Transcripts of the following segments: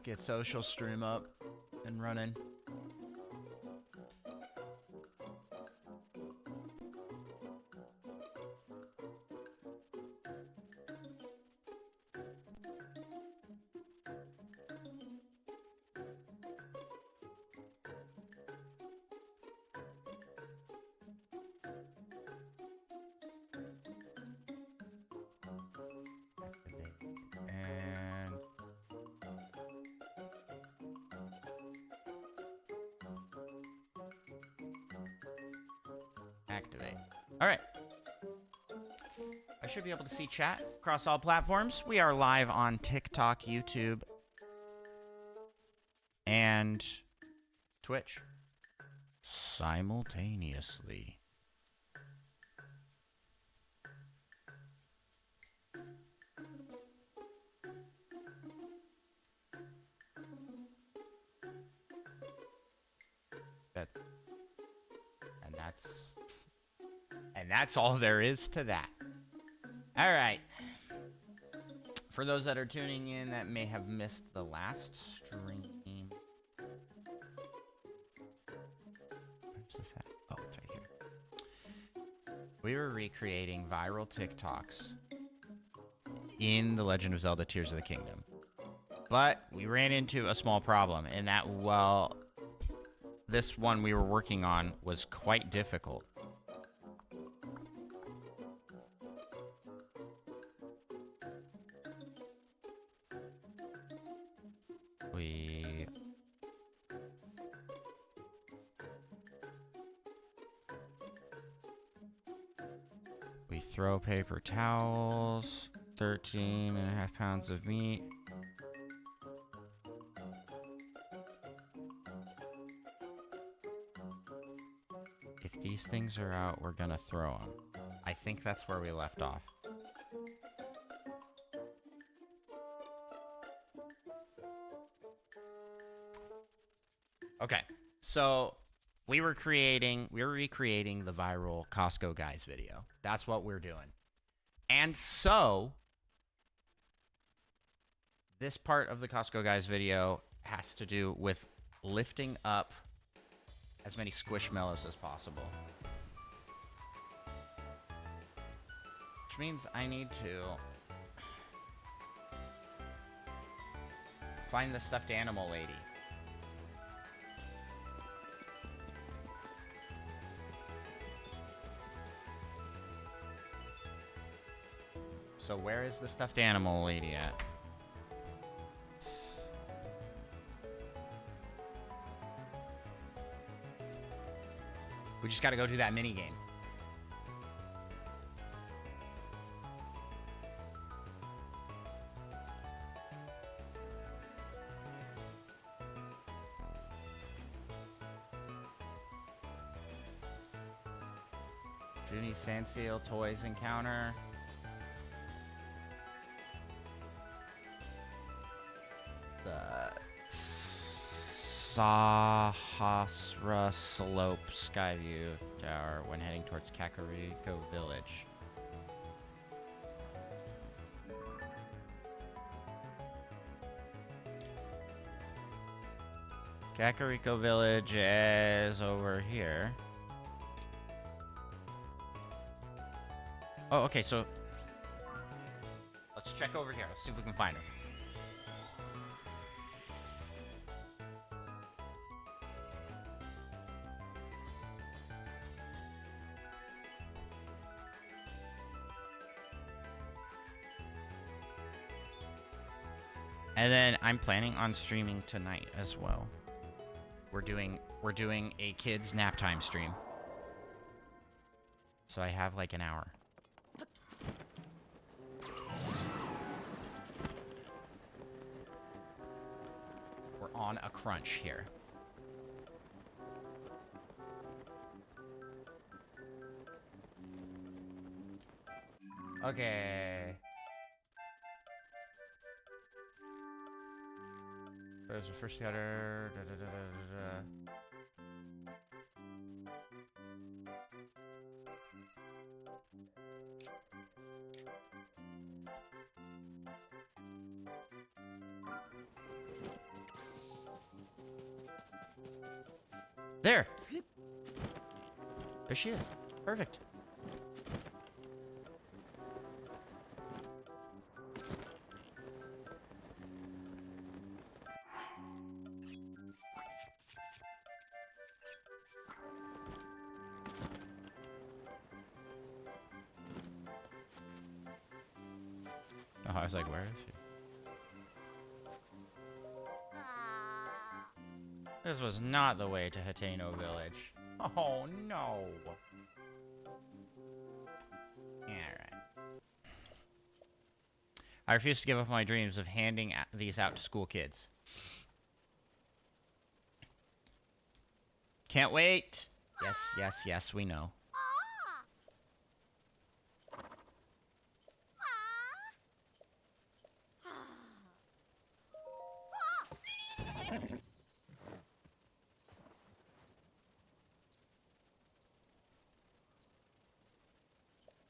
get social stream up and running. Activate. All right. I should be able to see chat across all platforms. We are live on TikTok, YouTube, and Twitch simultaneously. And that's all there is to that. All right. For those that are tuning in that may have missed the last stream. Where's this at? Oh, it's right here. We were recreating viral TikToks in The Legend of Zelda Tears of the Kingdom. But we ran into a small problem in that, well, this one we were working on was quite difficult. We throw paper towels, 13.5 pounds of meat. If these things are out, we're gonna throw them. I think that's where we left off. Okay, so we were recreating the viral Costco guys video. That's what we're doing. And so this part of the Costco guys video has to do with lifting up as many squishmallows as possible. Which means I need to find the stuffed animal lady. So where is the stuffed animal lady at? We just gotta go do that mini game. Junie Sandseal Toys Encounter. The Sahasra Slope Skyview Tower when heading towards Kakariko Village. Kakariko Village is over here. Oh, okay, so let's check over here. Let's see if we can find her. And then I'm planning on streaming tonight as well. We're doing a kids nap time stream. So I have like an hour. We're on a crunch here. Okay. There's the first cutter. There. There she is. Perfect. Oh, I was like, where is she? This was not the way to Hateno Village. Oh, no. Alright. I refuse to give up my dreams of handing these out to school kids. Can't wait. Yes, yes, yes, we know.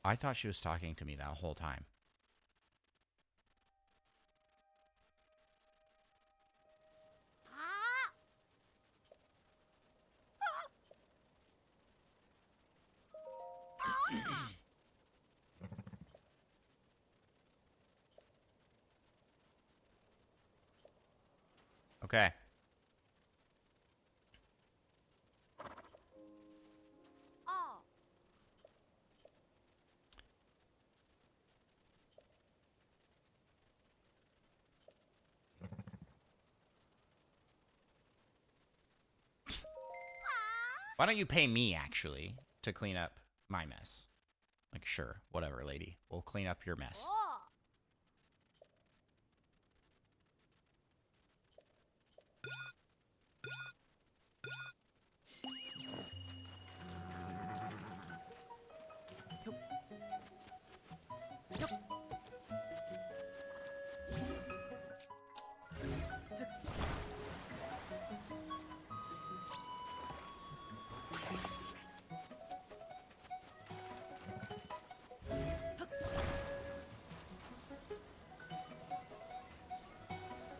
I thought she was talking to me that whole time. Okay. Why don't you pay me, actually, to clean up my mess? Like, sure, whatever, lady. We'll clean up your mess.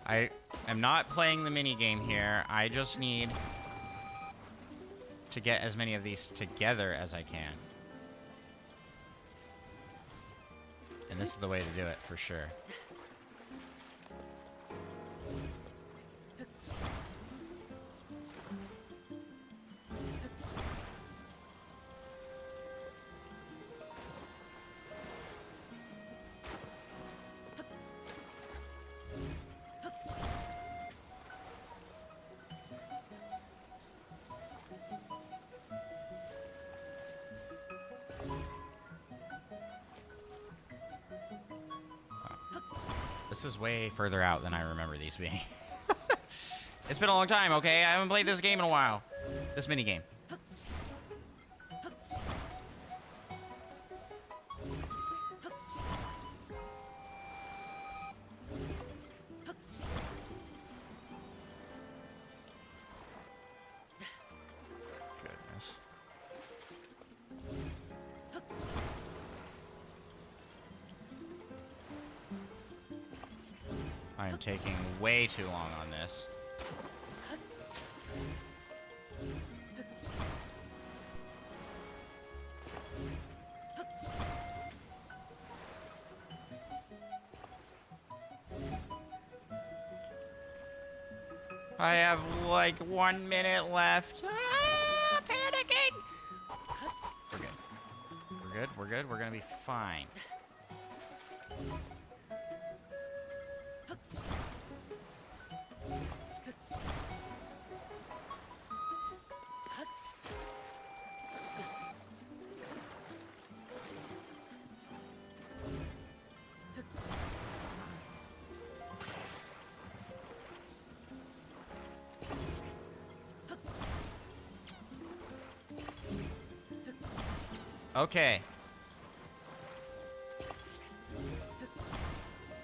I am not playing the minigame here. I just need to get as many of these together as I can. And this is the way to do it, for sure. This is way further out than I remember these being. It's been a long time, okay? I haven't played this game in a while. This minigame. I am taking way too long on this. I have like 1 minute left. Ah, panicking! We're good. We're good. We're good. We're gonna be fine. Okay.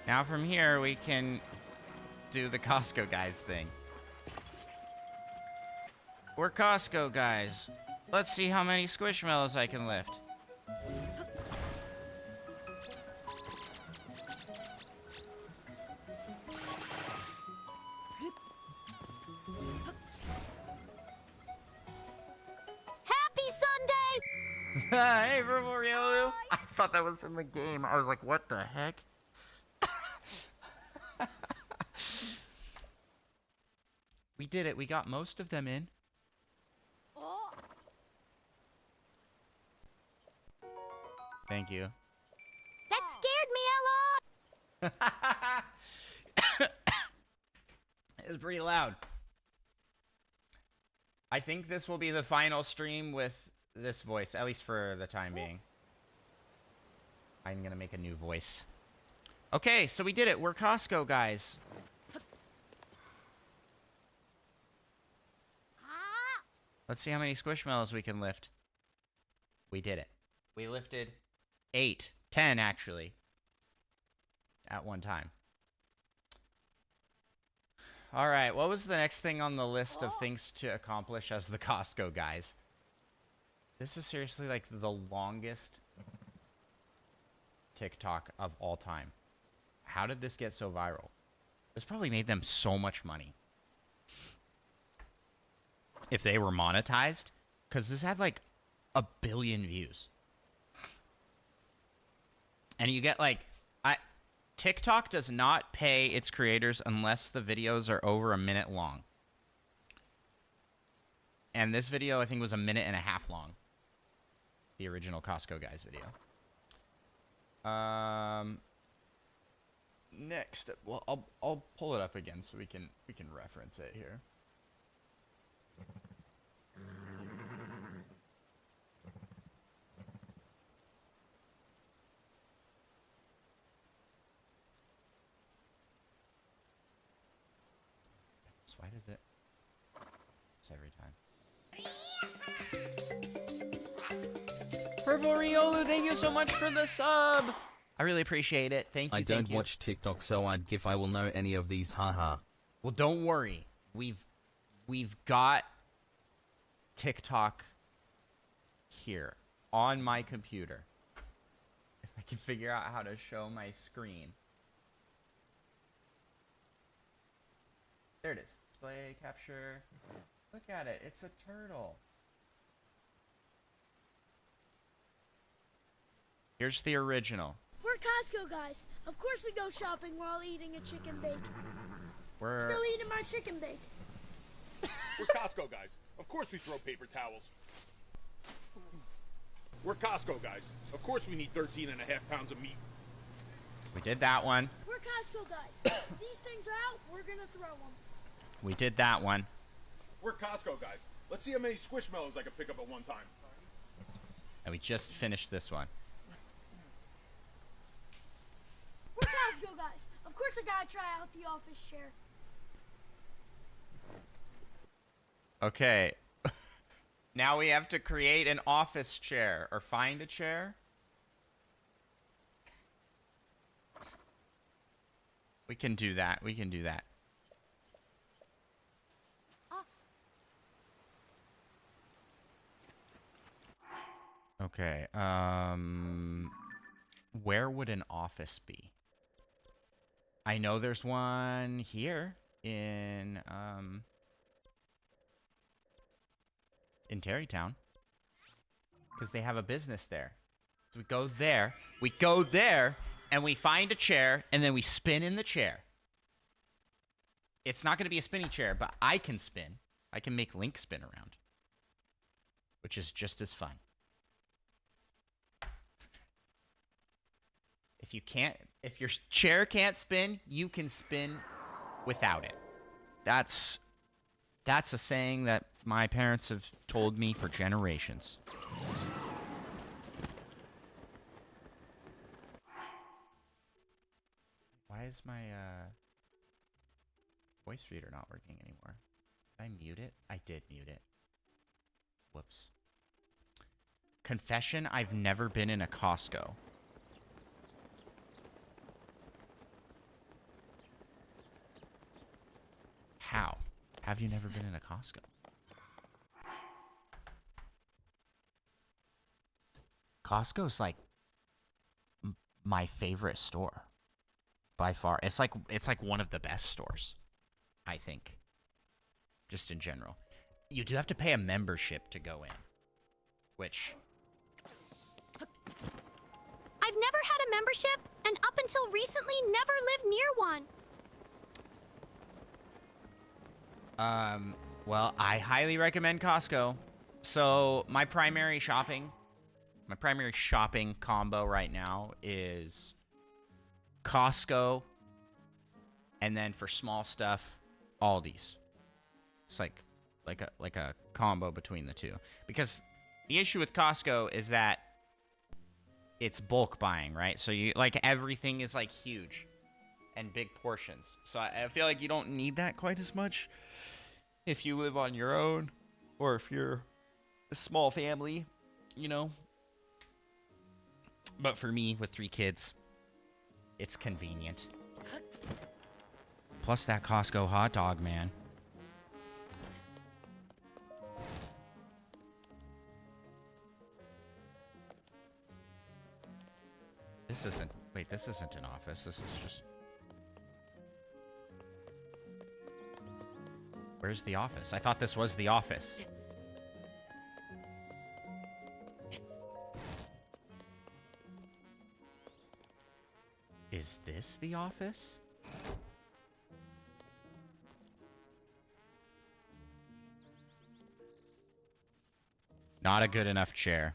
Now from here, we can do the Costco guys thing. We're Costco guys. Let's see how many Squishmallows I can lift. Hey, Ryu. I thought that was in the game. I was like, what the heck? We did it. We got most of them in. Thank you. That scared me a lot. It was pretty loud. I think this will be the final stream with this voice, at least for the time being. I'm gonna make a new voice. Okay, so we did it. We're Costco guys. Let's see how many squishmallows we can lift. We did it. We lifted 8, 10 actually, at one time. All right, what was the next thing on the list of things to accomplish as the Costco guys? This is seriously like the longest TikTok of all time. How did this get so viral? This probably made them so much money. If they were monetized, because this had like 1 billion views. And you get like, TikTok does not pay its creators unless the videos are over 1 minute long. And this video, I think, was 1.5 minutes long. The original Costco guys video. Next, well, I'll pull it up again so we can reference it here. Why does it? It's every time. Purple Riolu, thank you so much for the sub. I really appreciate it. Thank you. I don't watch TikTok, so I'd give I will know any of these. Haha. Well, don't worry. We've got TikTok here on my computer. If I can figure out how to show my screen. There it is. Display capture. Look at it. It's a turtle. Here's the original. We're Costco guys. Of course we go shopping while eating a chicken bake. We're Still eating my chicken bake. We're Costco guys. Of course we throw paper towels. We're Costco guys. Of course we need 13.5 pounds of meat. We did that one. We're Costco guys. These things are out. We're gonna throw them. We did that one. We're Costco guys. Let's see how many squishmallows I can pick up at one time. And we just finished this one. We're Costco guys. Of course I gotta try out the office chair. Okay. Now we have to create an office chair or find a chair. We can do that. We can do that. Okay. Where would an office be? I know there's one here in Terrytown, because they have a business there. So we go there, and we find a chair, and then we spin in the chair. It's not going to be a spinny chair, but I can spin. I can make Link spin around, which is just as fun. If your chair can't spin, you can spin without it. That's a saying that my parents have told me for generations. Why is my voice reader not working anymore? Did I mute it? I did mute it. Whoops. Confession, I've never been in a Costco. How? Have you never been in a Costco? Costco's like my favorite store by far. It's like one of the best stores, I think. Just in general. You do have to pay a membership to go in, which I've never had a membership, and up until recently, never lived near one. Well, I highly recommend Costco. So my primary shopping combo right now is Costco, and then for small stuff, Aldi's. It's like a combo between the two. Because the issue with Costco is that it's bulk buying, right? So you like everything is like huge and big portions. So I feel like you don't need that quite as much if you live on your own or if you're a small family, you know. But for me with 3 kids, it's convenient. Plus that Costco hot dog, man. This isn't an office. This is just... Where's the office? I thought this was the office. Is this the office? Not a good enough chair.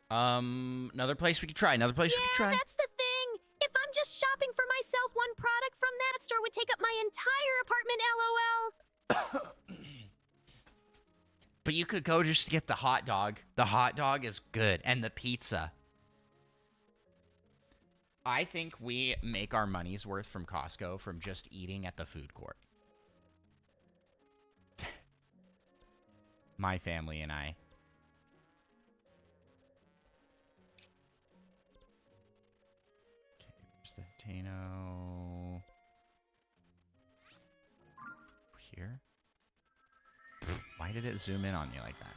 Another place we could try. Another place we could try. Yeah, that's the thing. If I'm just shopping for myself, one product from that store would take up my entire apartment, LOL. But you could go just to get the hot dog. The hot dog is good. And the pizza. I think we make our money's worth from Costco from just eating at the food court. My family and I. Okay, there's the Tano. Here? Why did it zoom in on me like that?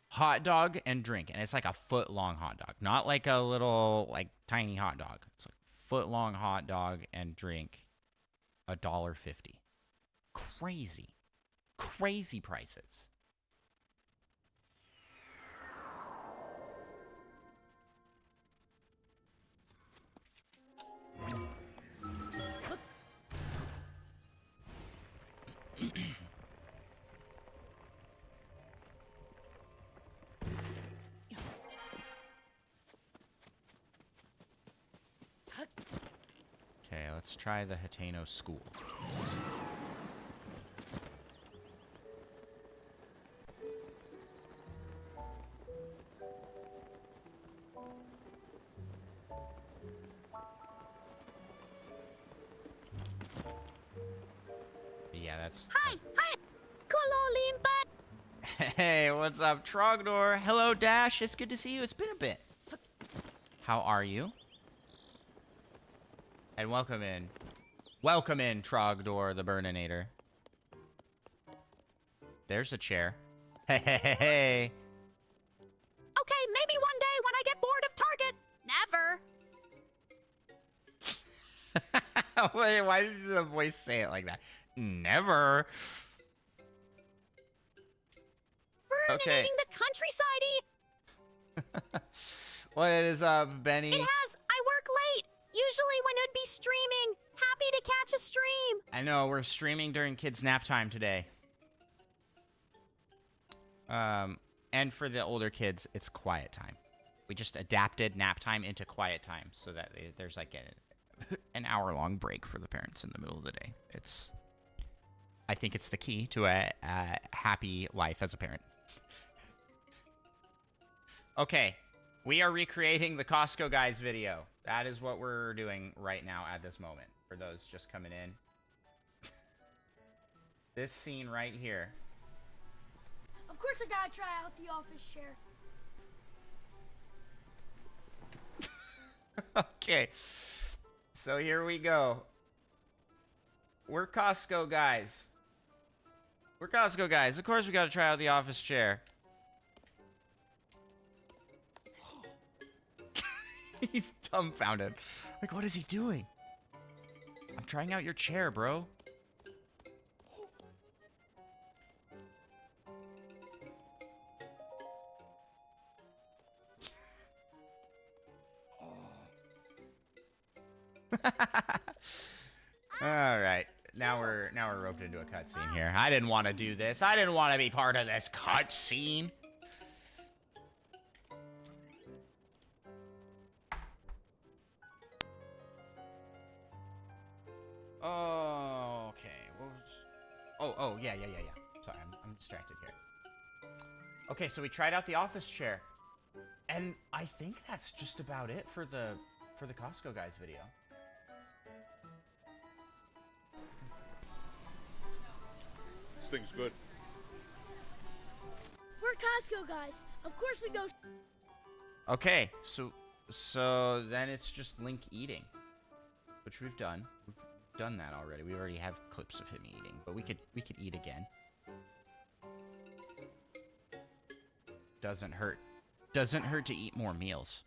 Hot dog and drink, and it's like a foot-long hot dog. Not like a little, like, tiny hot dog. It's like foot-long hot dog and drink, $1.50. Crazy. Crazy prices. Okay, let's try the Hateno School. Yeah, that's... Hi! Kololimpa! Hey, what's up, Trogdor? Hello, Dash. It's good to see you. It's been a bit. How are you? And welcome in. Welcome in, Trogdor the Burninator. There's a chair. Hey, hey, hey, hey. Okay, maybe one day when I get bored of Target. Never. Wait, why did the voice say it like that? Never. Burninating the countryside. What is up, Benny? It has. I work late. Usually when it'd be streaming. Happy to catch a stream. I know, we're streaming during kids' nap time today. And for the older kids, it's quiet time. We just adapted nap time into quiet time so that there's like an hour-long break for the parents in the middle of the day. I think it's the key to a happy life as a parent. Okay, we are recreating the Costco guys video. That is what we're doing right now at this moment, for those just coming in. This scene right here. Of course I gotta try out the office chair. Okay, so here we go. We're Costco guys. We're Costco guys. Of course we gotta try out the office chair. He's dumbfounded. Like, what is he doing? I'm trying out your chair, bro. All right. Now we're roped into a cutscene here. I didn't want to do this. I didn't want to be part of this cutscene. Oh, okay. What was... Oh, yeah. Sorry, I'm distracted here. Okay, so we tried out the office chair. And I think that's just about it for the Costco guys video. This thing's good. We're Costco guys. Of course we go. Okay, so then it's just Link eating, which we've done. We've done that already. We already have clips of him eating, but we could eat again. Doesn't hurt. Doesn't hurt to eat more meals.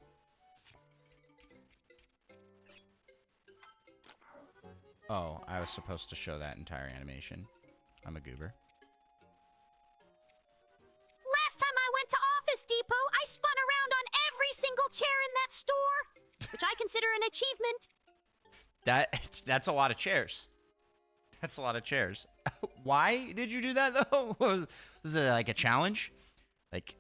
Oh, I was supposed to show that entire animation. I'm a goober. Last time I went to Office Depot, I spun around on every single chair in that store, which I consider an achievement. That's a lot of chairs. That's a lot of chairs. Why did you do that, though? Was it like a challenge? Like,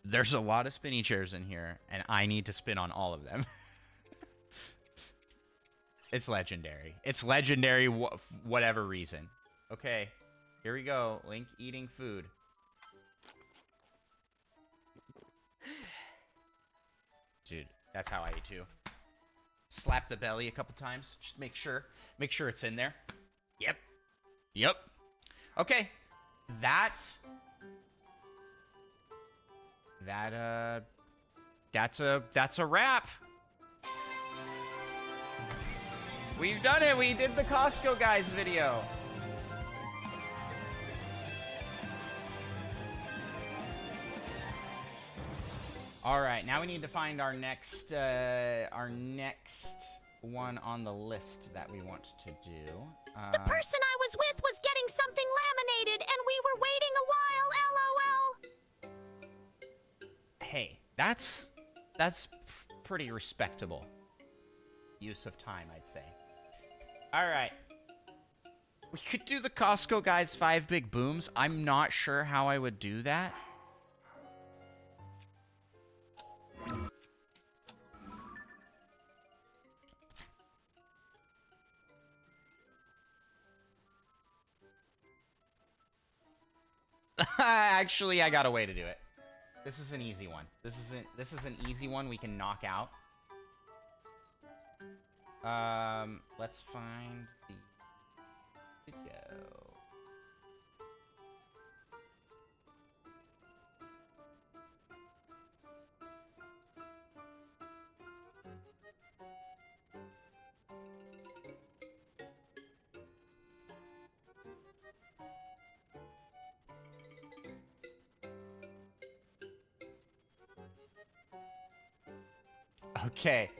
there's a lot of spinny chairs in here, and I need to spin on all of them. It's legendary. It's legendary, whatever reason. Okay, here we go. Link eating food. Dude, that's how I eat too. Slap the belly a couple times. Just make sure it's in there. Yep. Okay, that's a wrap. We've done it. We did the Costco guys video. All right, now we need to find our next one on the list that we want to do. The person I was with was getting something laminated, and we were waiting a while, LOL. Hey, that's pretty respectable use of time, I'd say. All right. We could do the Costco guys 5 big booms. I'm not sure how I would do that. Actually, I got a way to do it. This is an easy one. This is an easy one we can knock out. Let's find the video. Okay.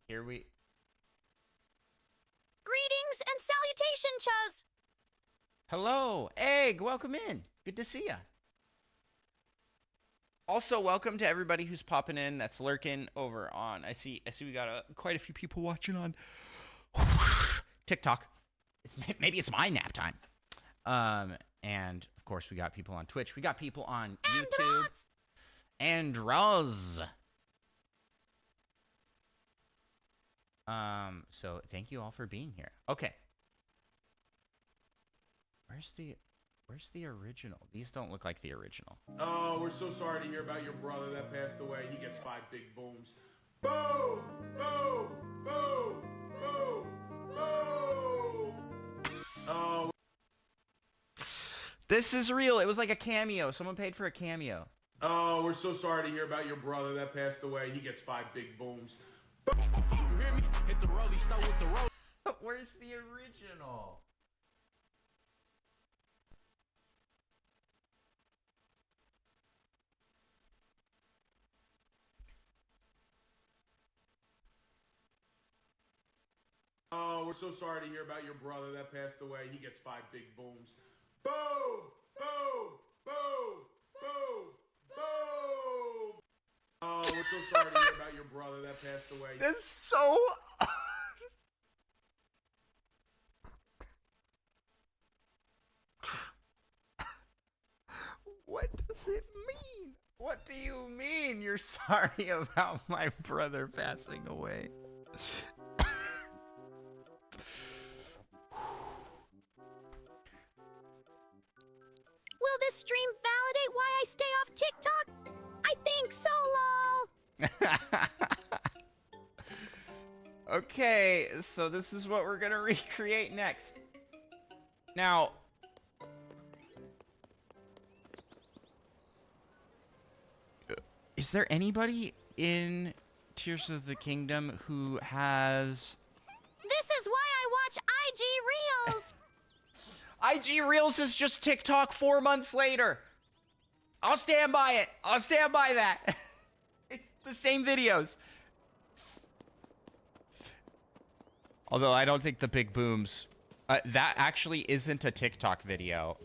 Here we... Greetings and salutation, Chuz. Hello, Egg. Welcome in. Good to see ya. Also, welcome to everybody who's popping in. That's lurking over on. I see. We got quite a few people watching on TikTok. Maybe it's my nap time. And of course, we got people on Twitch. We got people on YouTube. And Roz. So thank you all for being here. Okay. Where's the original? These don't look like the original. Oh, we're so sorry to hear about your brother that passed away. He gets 5 big booms. Boom! Boom! Boom! Boom! Boom! Oh. This is real. It was like a cameo. Someone paid for a cameo. Oh, we're so sorry to hear about your brother that passed away. He gets 5 big booms. You hear me? Hit the rollie, start with the roll. Where's the original? Oh, we're so sorry to hear about your brother that passed away. He gets 5 big booms. Boom! Boom! Boom! Boom! Boom! Oh. so sorry to hear about your brother that passed away. That's so... What does it mean? What do you mean you're sorry about my brother passing away? Will this stream validate why I stay off TikTok? I think so, lol. Okay, so this is what we're gonna recreate next. Now, is there anybody in Tears of the Kingdom who has... This is why I watch IG Reels. IG Reels is just TikTok 4 months later. I'll stand by it. I'll stand by that. It's the same videos. Although I don't think the big booms... that actually isn't a TikTok video,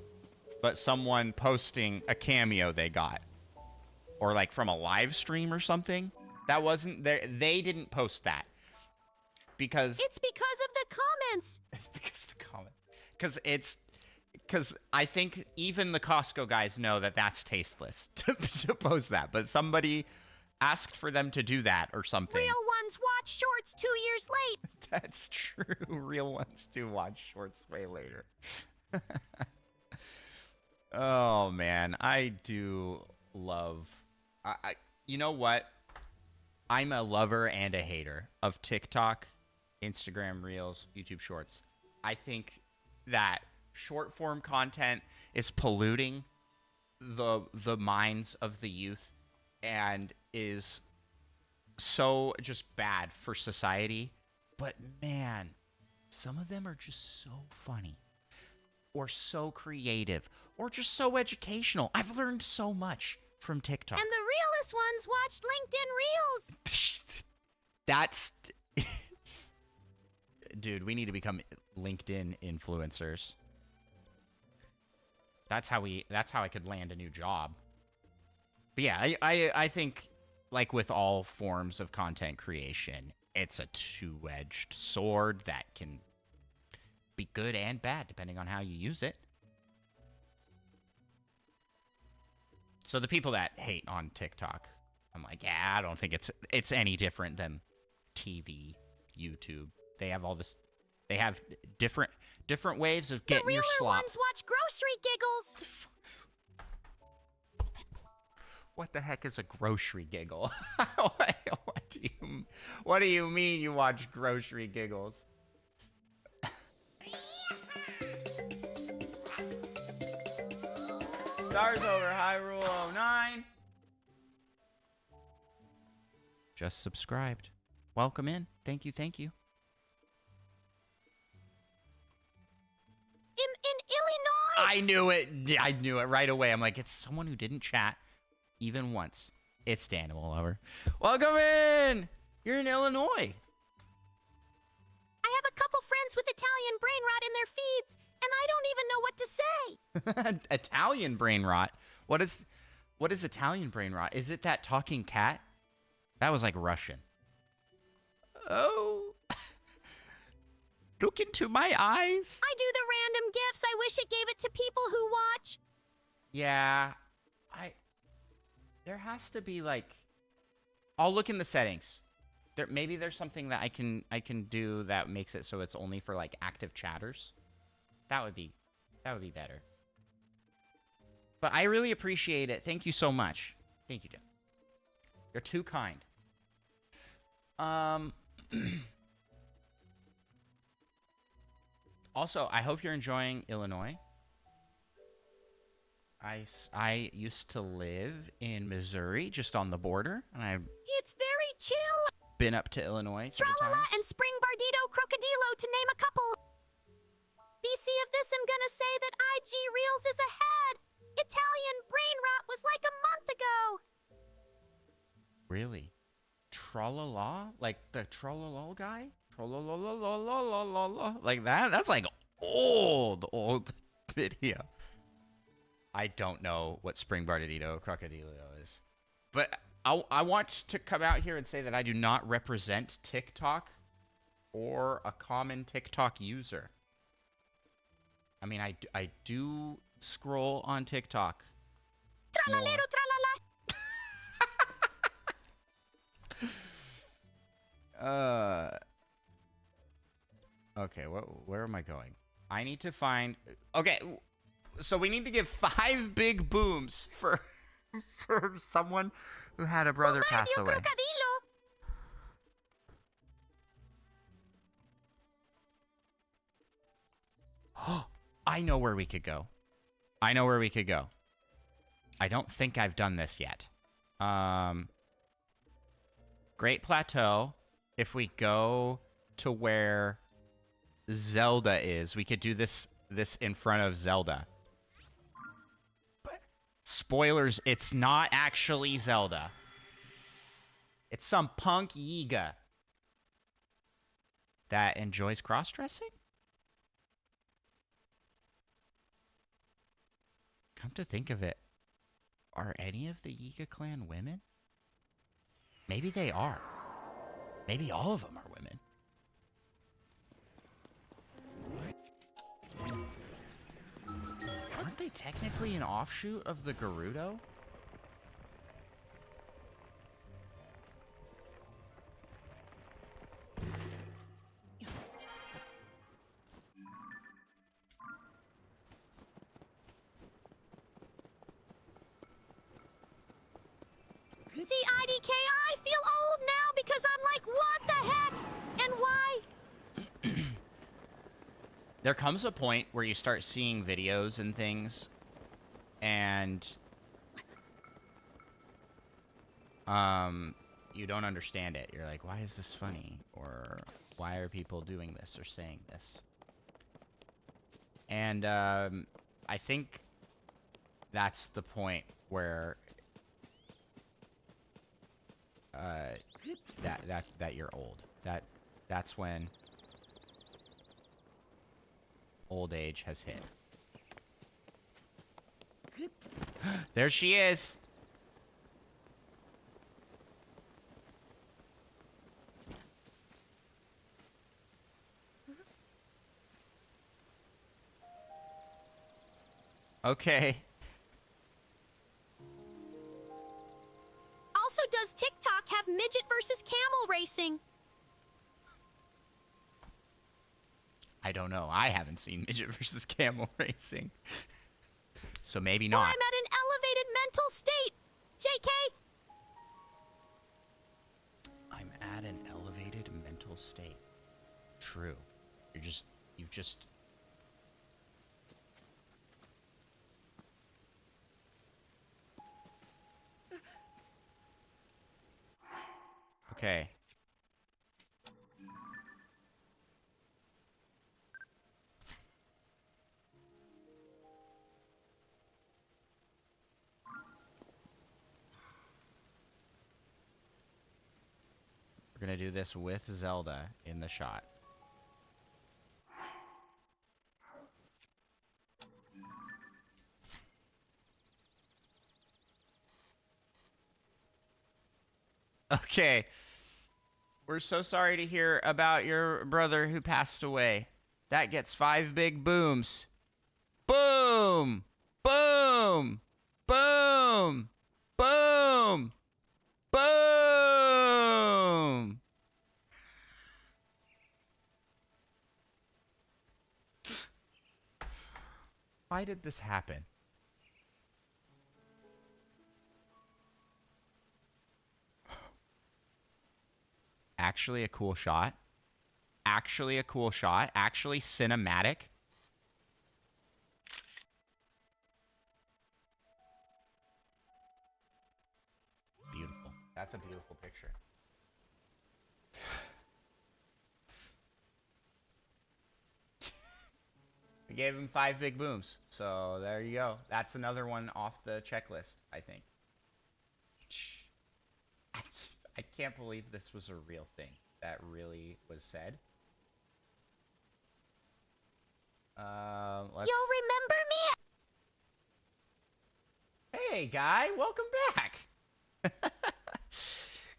but someone posting a cameo they got. Or like from a live stream or something. That wasn't there. They didn't post that. Because... It's because of the comments. It's because of the comment. Because I think even the Costco guys know that that's tasteless to post that. But somebody asked for them to do that or something. Real ones watch shorts 2 years late. That's true. Real ones do watch shorts way later. Oh, man. I do love... you know what? I'm a lover and a hater of TikTok, Instagram Reels, YouTube Shorts. I think that short form content is polluting the minds of the youth and is so just bad for society. But man, some of them are just so funny or so creative or just so educational. I've learned so much from TikTok. And the realest ones watched LinkedIn Reels. That's... Dude, we need to become LinkedIn influencers. That's how I could land a new job. But yeah, I think, like with all forms of content creation, it's a two-edged sword that can be good and bad depending on how you use it. So the people that hate on TikTok, I'm like, yeah, I don't think it's any different than TV, YouTube. They have all this. They have different ways of getting your slop. The realer ones watch grocery giggles. What the heck is a grocery giggle? What do you mean you watch grocery giggles? Stars over Hyrule 09. Just subscribed. Welcome in. Thank you, thank you. In Illinois. I knew it. I knew it right away. I'm like, it's someone who didn't chat even once. It's Dan Lover. Welcome in. You're in Illinois. I have a couple friends with Italian brain rot in their feeds, and I don't even know what to say. Italian brain rot. What is Italian brain rot? Is it that talking cat? That was like Russian. Oh. Look into my eyes. I do the random gifts. I wish it gave it to people who watch. Yeah. There has to be like, I'll look in the settings. Maybe there's something that I can do that makes it so it's only for like active chatters. That would be better. But I really appreciate it. Thank you so much. Thank you, Jeff. You're too kind. Also, I hope you're enjoying Illinois. I used to live in Missouri, just on the border, and I've It's very chill. been up to Illinois several Tralala times. and Spring Bardito Crocodilo, to name a couple. BC of this, I'm gonna say that IG Reels is ahead. Italian brain rot was like a month ago. Really? Tralala? Like the Tralala guy? Tralala, like that? That's like old video. I don't know what Spring Bardito Crocodilo is. But I want to come out here and say that I do not represent TikTok or a common TikTok user. I mean, I do scroll on TikTok. Tralalero, tralala. Okay, where am I going? I need to find... Okay, so we need to give 5 big booms for someone who had a brother pass away. Crocodilo. I know where we could go. I know where we could go. I don't think I've done this yet. Great Plateau. If we go to where Zelda is, we could do this in front of Zelda. But spoilers, it's not actually Zelda. It's some punk Yiga that enjoys cross-dressing? Come to think of it, are any of the Yiga clan women? Maybe they are. Maybe all of them are women. Aren't they technically an offshoot of the Gerudo? See, IDK, I feel old now because I'm like, what the heck? And why? There comes a point where you start seeing videos and things, and you don't understand it. You're like, why is this funny? Or why are people doing this or saying this? And I think that's the point where that you're old. That's when old age has hit. There she is. Okay. Also, does TikTok have midget versus camel racing? I don't know. I haven't seen midget versus camel racing. So maybe Or not. I'm at an elevated mental state. JK? I'm at an elevated mental state. True. You've just... Okay. We're gonna do this with Zelda in the shot. Okay. We're so sorry to hear about your brother who passed away. That gets 5 big booms. Boom! Boom! Boom! Boom! Boom! Why did this happen? Actually a cool shot. Actually a cool shot. Actually cinematic. Beautiful. That's a beautiful picture. We gave him 5 big booms. So there you go. That's another one off the checklist, I think. I can't believe this was a real thing that really was said. Let's... You'll remember me? Hey, guy, welcome back.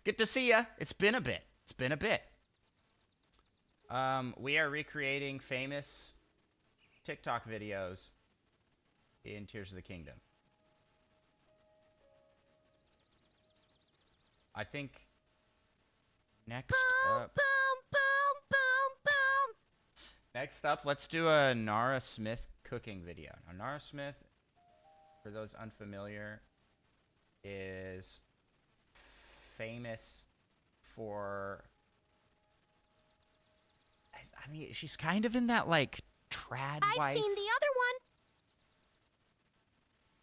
Good to see ya. It's been a bit. It's been a bit. We are recreating famous TikTok videos in Tears of the Kingdom. I think next up... Boom, boom, boom, boom. Next up, let's do a Nara Smith cooking video. Now, Nara Smith, for those unfamiliar, is famous for... I mean, she's kind of in that, like, trad I've wife. seen the other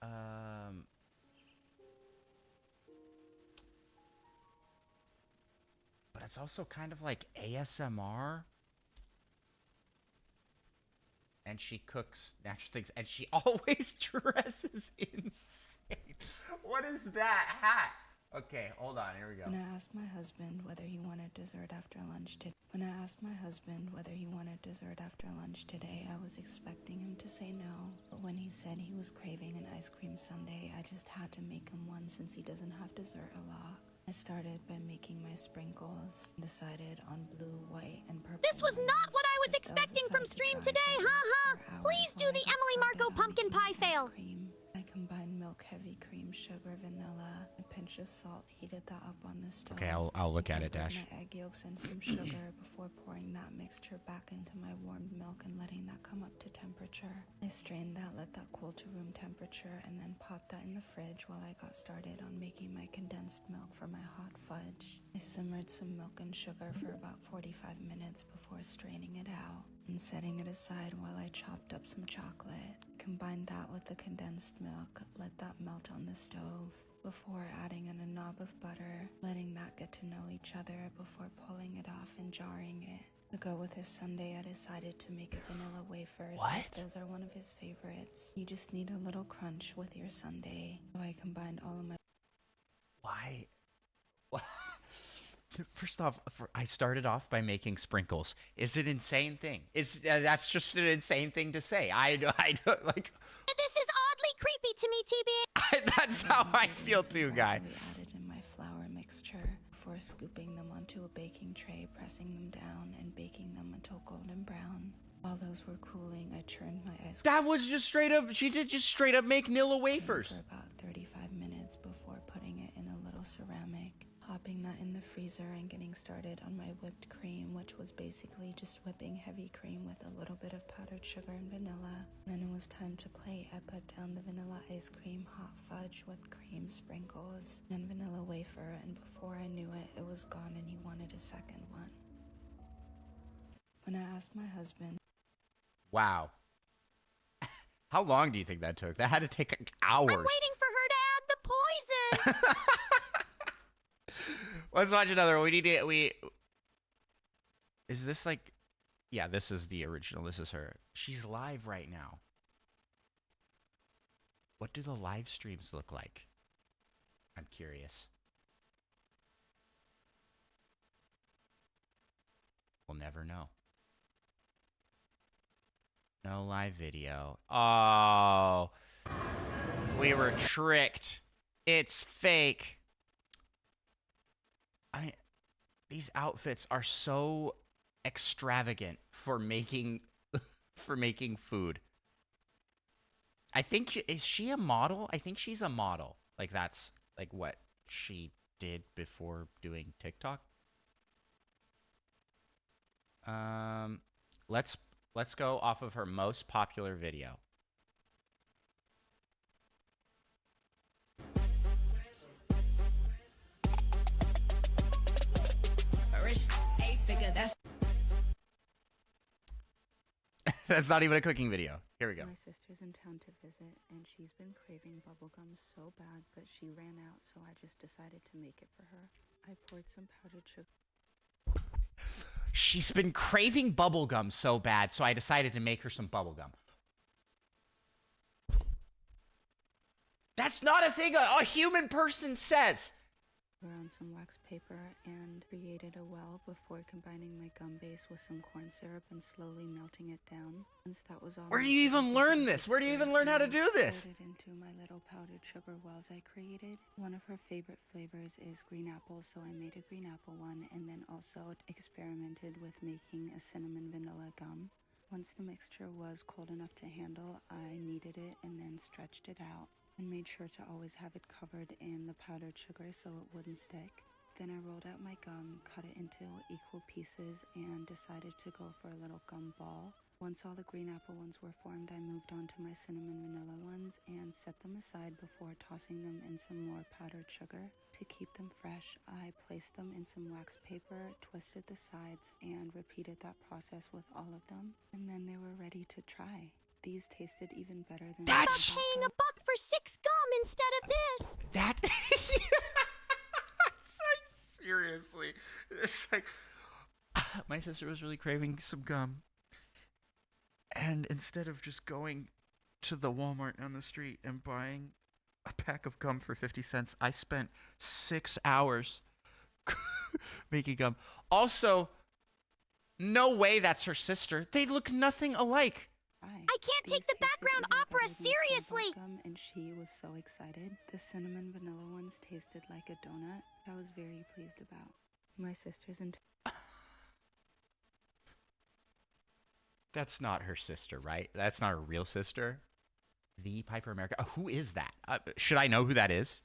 one. But it's also kind of like ASMR. And she cooks natural things, and she always dresses insane. What is that hat? Okay, hold on, here we go. When I asked my husband whether he wanted dessert after lunch today, I was expecting him to say no. But when he said he was craving an ice cream sundae, I just had to make him one since he doesn't have dessert a lot. I started by making my sprinkles, decided on blue, white, and purple. This was not what I was expecting from stream today, haha. Please do the Emily Marco pumpkin pie fail. I combined milk, heavy cream, sugar, vanilla, a pinch of salt, heated that up on the stove. Okay, I'll look at it, Dash. My egg yolks and some sugar before pouring that mixture back into my warmed milk and letting that come up to temperature. I strained that, let that cool to room temperature, and then popped that in the fridge while I got started on making my condensed milk for my hot fudge. I simmered some milk and sugar for about 45 minutes before straining it out and setting it aside while I chopped up some chocolate. Combined that with the condensed milk, let that melt on the stove before adding in a knob of butter, letting that get to know each other before pulling it off and jarring it. To go with his sundae, I decided to make a vanilla wafers, as those are one of his favorites. You just need a little crunch with your sundae. So I combined all of my... Why? First off, I started off by making sprinkles. Is an insane thing. That's just an insane thing to say. I don't like. This is oddly creepy to me, TB. That's how I feel too, guy. Added in my flour mixture before scooping them onto a baking tray, pressing them down and baking them until golden brown. While those were cooling, I churned my ice cream. That was just straight up. She did just straight up make Nilla wafers. For about 35 minutes before putting it in a little ceramic. Popping that in the freezer and getting started on my whipped cream, which was basically just whipping heavy cream with a little bit of powdered sugar and vanilla. Then it was time to plate. I put down the vanilla ice cream, hot fudge, whipped cream, sprinkles, and vanilla wafer, and before I knew it, it was gone and he wanted a second one. When I asked my husband... Wow. How long do you think that took? That had to take hours. I'm waiting for her to add the poison. Let's watch another one. Is this like... Yeah, this is the original. This is her. She's live right now. What do the live streams look like? I'm curious. We'll never know. No live video. Oh. We were tricked. It's fake. These outfits are so extravagant for making food. I think is she a model? I think she's a model. Like that's like what she did before doing TikTok. Let's go off of her most popular video. That's not even a cooking video. Here we go. My sister's in town to visit, and she's been craving bubblegum so bad, but she ran out, so I just decided to make it for her. I poured some powdered sugar. She's been craving bubblegum so bad, so I decided to make her some bubblegum. That's not a thing a human person says. on some wax paper and created a well before combining my gum base with some corn syrup and slowly melting it down. Once that was all Where do you melted, even I learn gave it a this? Where do you stir even learn how to and do this? poured it into my little powdered sugar wells I created. One of her favorite flavors is green apple, so I made a green apple one and then also experimented with making a cinnamon vanilla gum. Once the mixture was cold enough to handle, I kneaded it and then stretched it out and made sure to always have it covered in the powdered sugar so it wouldn't stick. Then I rolled out my gum, cut it into equal pieces, and decided to go for a little gum ball. Once all the green apple ones were formed, I moved on to my cinnamon vanilla ones and set them aside before tossing them in some more powdered sugar. To keep them fresh, I placed them in some wax paper, twisted the sides, and repeated that process with all of them. And then they were ready to try. These tasted even better than That's- the Paying $1 for 6 gum instead of this. That. It's like, seriously. It's like. My sister was really craving some gum. And instead of just going to the Walmart down the street and buying a pack of gum for 50 cents, I spent 6 hours making gum. Also, no way that's her sister. They look nothing alike. I can't take the background opera seriously. And she was so excited. The cinnamon vanilla ones tasted like a donut. I was very pleased about. My sister's That's not her sister, right? That's not her real sister. The Piper America. Who is that? Should I know who that is?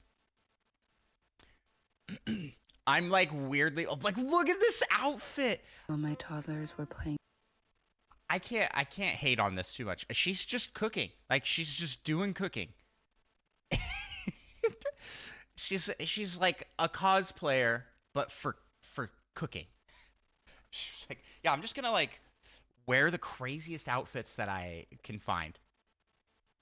I'm like weirdly like, look at this outfit. While my toddlers were playing. I can't hate on this too much. She's just cooking. Like she's just doing cooking. she's like a cosplayer, but for cooking. She's like, yeah, I'm just gonna like wear the craziest outfits that I can find.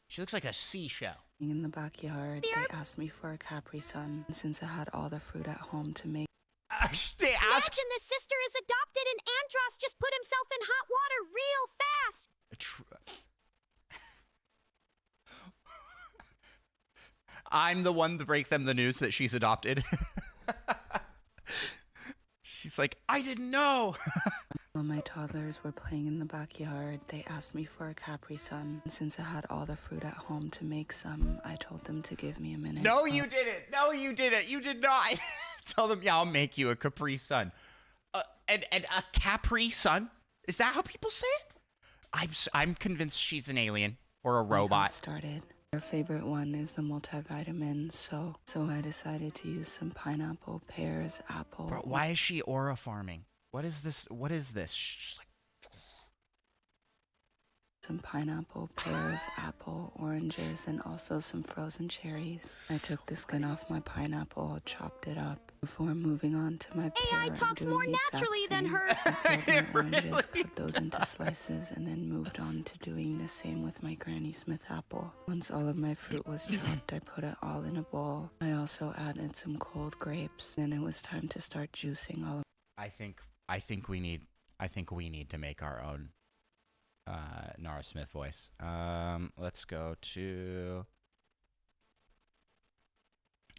She looks like a seashell. In the backyard, they asked me for a Capri Sun. Since I had all the fruit at home to make. They asked. Imagine the sister is adopted and Andros just put himself in hot water real fast. I'm the one to break them the news that she's adopted. She's like, I didn't know. While my toddlers were playing in the backyard, they asked me for a Capri Sun. Since I had all the fruit at home to make some, I told them to give me a minute. No, you didn't. No, you didn't. You did not. Tell them, yeah, I'll make you a Capri Sun. And a Capri Sun? Is that how people say it? I'm convinced she's an alien or a robot. Started. Their favorite one is the multivitamin, so I decided to use some pineapple, pears, apple. Bro, why is she aura farming? What is this? What is this? She's like, some pineapple, pears, apple, oranges, and also some frozen cherries. I took the skin off my pineapple, chopped it up before moving on to my pear. AI talks and more doing the exact naturally than same. her. I peeled my oranges, really cut those into slices, and then moved on to doing the same with my Granny Smith apple. Once all of my fruit was chopped, I put it all in a bowl. I also added some cold grapes. Then it was time to start juicing all of. I think we need to make our own Nara Smith voice. Let's go to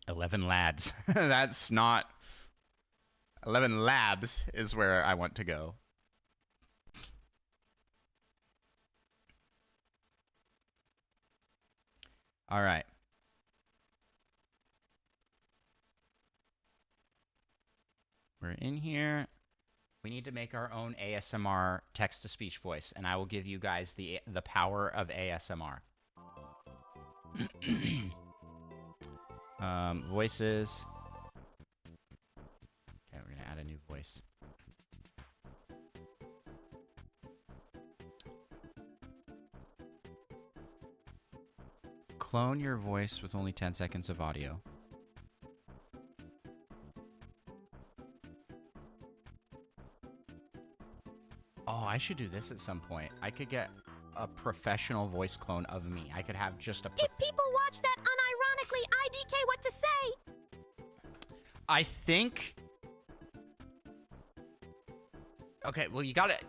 11 Lads. That's not 11 Labs is where I want to go. All right. We're in here. We need to make our own ASMR text-to-speech voice, and I will give you guys the power of ASMR. Voices. Okay, we're gonna add a new voice. Clone your voice with only 10 seconds of audio. Oh, I should do this at some point. I could get a professional voice clone of me. I could have just a... If people watch that unironically IDK what to say. I think... Okay, well, you gotta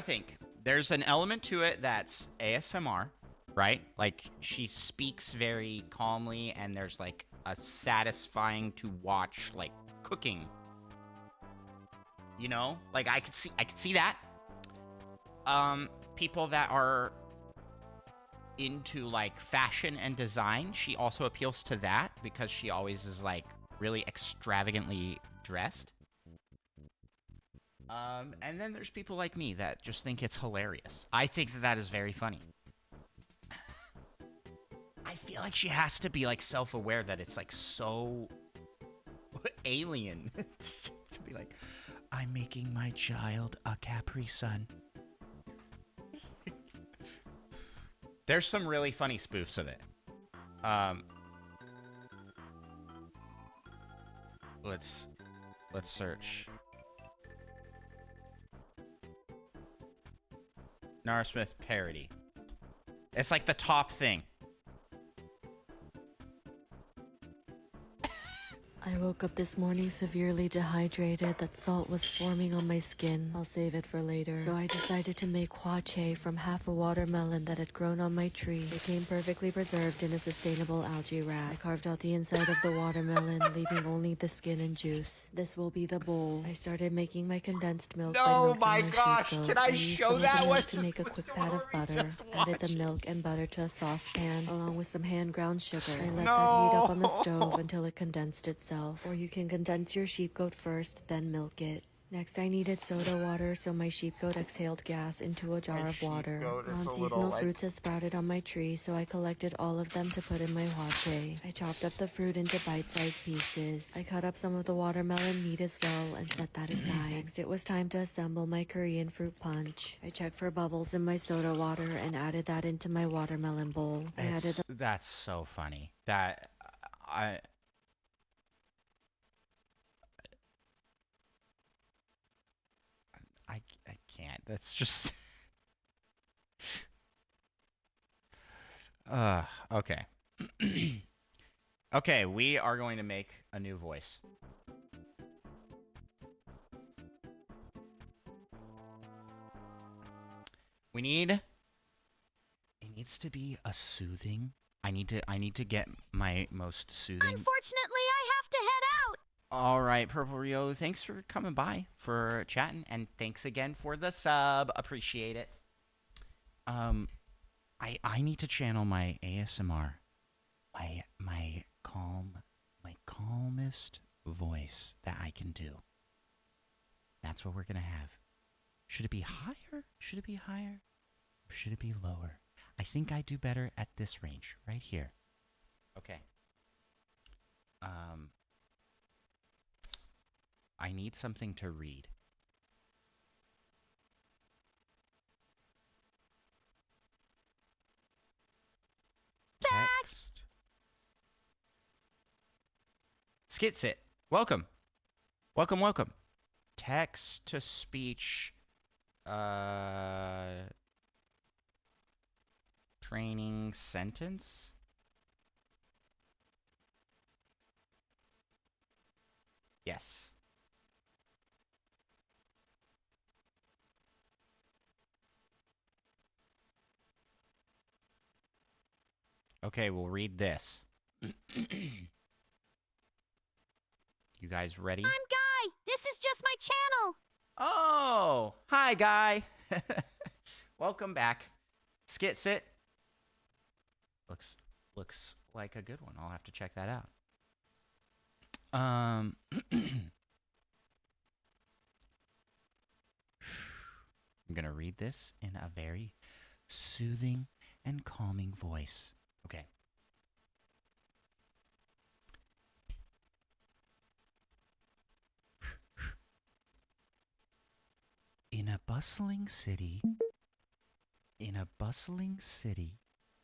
think. There's an element to it that's ASMR, right? Like, she speaks very calmly, and there's, like, a satisfying to watch, like, cooking. You know? Like, I could see that. People that are into, like, fashion and design, she also appeals to that because she always is, like, really extravagantly dressed. And then there's people like me that just think it's hilarious. I think that that is very funny. I feel like she has to be, like, self-aware that it's, like, so alien to be like, I'm making my child a Capri Sun. There's some really funny spoofs of it. Let's search. Nara Smith parody. It's like the top thing. I woke up this morning severely dehydrated. That salt was forming on my skin. I'll save it for later. So I decided to make huache from half a watermelon that had grown on my tree. It came perfectly preserved in a sustainable algae wrap. I carved out the inside of the watermelon, leaving only the skin and juice. This will be the bowl. I started making my condensed milk by milking my gosh, sheep goat. can I used show some of the that? milk What to make a quick pat of butter. Added the milk and butter to a saucepan, along with some hand-ground sugar. I let that heat up on the stove until it condensed itself. Or you can condense your sheep goat first, then milk it. Next, I needed soda water, so my sheep goat exhaled gas into a jar of water. Non-seasonal fruits had sprouted on my tree, so I collected all of them to put in my huache. I chopped up the fruit into bite-sized pieces. I cut up some of the watermelon meat as well and set that aside. Next, it was time to assemble my Korean fruit punch. I checked for bubbles in my soda water and added that into my watermelon bowl. That's so funny. I can't. That's just... okay. Okay, we are going to make a new voice. It needs to be a soothing. I need to get my most soothing. Unfortunately, I have to head out. All right, Purple Rio, thanks for coming by, for chatting, and thanks again for the sub. Appreciate it. I need to channel my ASMR, my calmest voice that I can do. That's what we're gonna have. Should it be higher? Should it be higher? Or should it be lower? I think I do better at this range, right here. Okay. I need something to read. Text. Skitsit. Welcome. Welcome. Text to speech training sentence. Yes. Okay, we'll read this. You guys ready? I'm Guy. This is just my channel. Oh, hi, Guy. Welcome back. Skitsit. Looks like a good one. I'll have to check that out. I'm gonna read this in a very soothing and calming voice. Okay. In a bustling city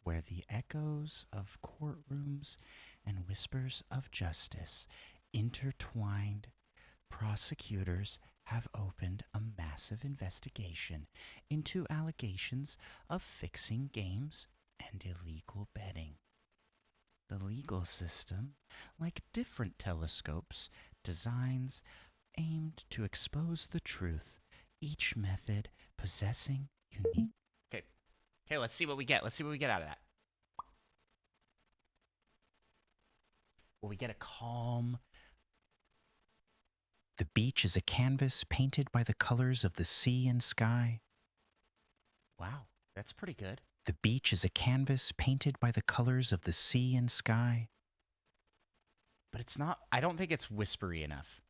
where the echoes of courtrooms and whispers of justice intertwined, prosecutors have opened a massive investigation into allegations of fixing games and illegal betting. The legal system, like different telescopes, designs aimed to expose the truth, each method possessing unique... Okay, let's see what we get. Let's see what we get out of that. where we get a calm. The beach is a canvas painted by the colors of the sea and sky. Wow, that's pretty good. The beach is a canvas painted by the colors of the sea and sky. But it's not, I don't think it's whispery enough.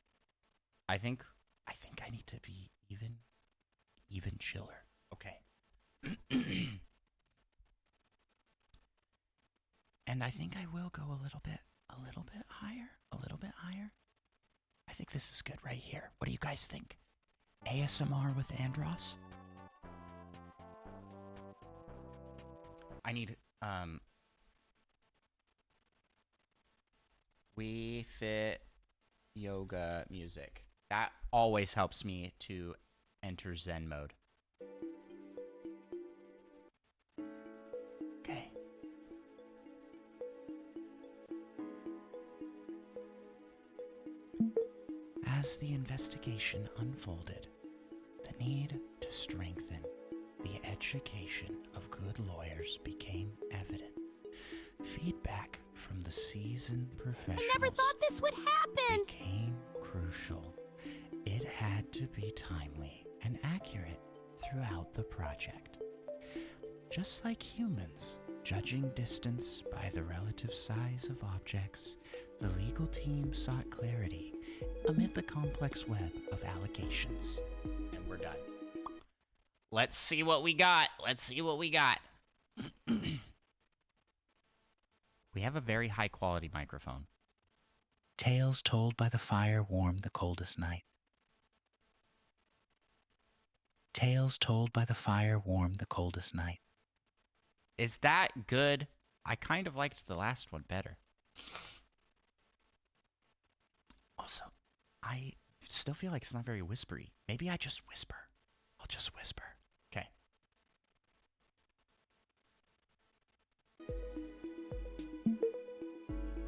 I think I need to be even chiller. Okay. And I think I will go a little bit higher. I think this is good right here. What do you guys think? ASMR with Andros? I need, We Fit yoga music. That always helps me to enter Zen mode. Okay. As the investigation unfolded, the need to strengthen the education of good lawyers became evident. Feedback from the seasoned professionals I never thought this would happen! became crucial. It had to be timely and accurate throughout the project. Just like humans, judging distance by the relative size of objects, the legal team sought clarity amid the complex web of allegations. And we're done. Let's see what we got. We have a very high quality microphone. Tales told by the fire warm the coldest night. Tales told by the fire warm the coldest night. Is that good? I kind of liked the last one better. Also, I still feel like it's not very whispery. Maybe I just whisper. I'll just whisper. Okay.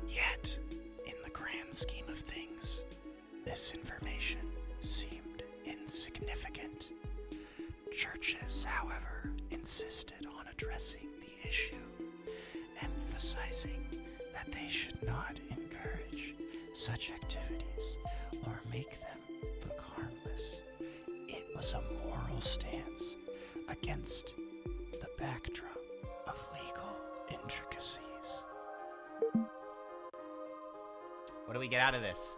Yet, in the grand scheme of things, this information seemed insignificant. Churches, however, insisted on addressing the issue, emphasizing that they should not encourage such activities or make them look harmless. It was a moral stance against the backdrop of legal intricacies. What do we get out of this?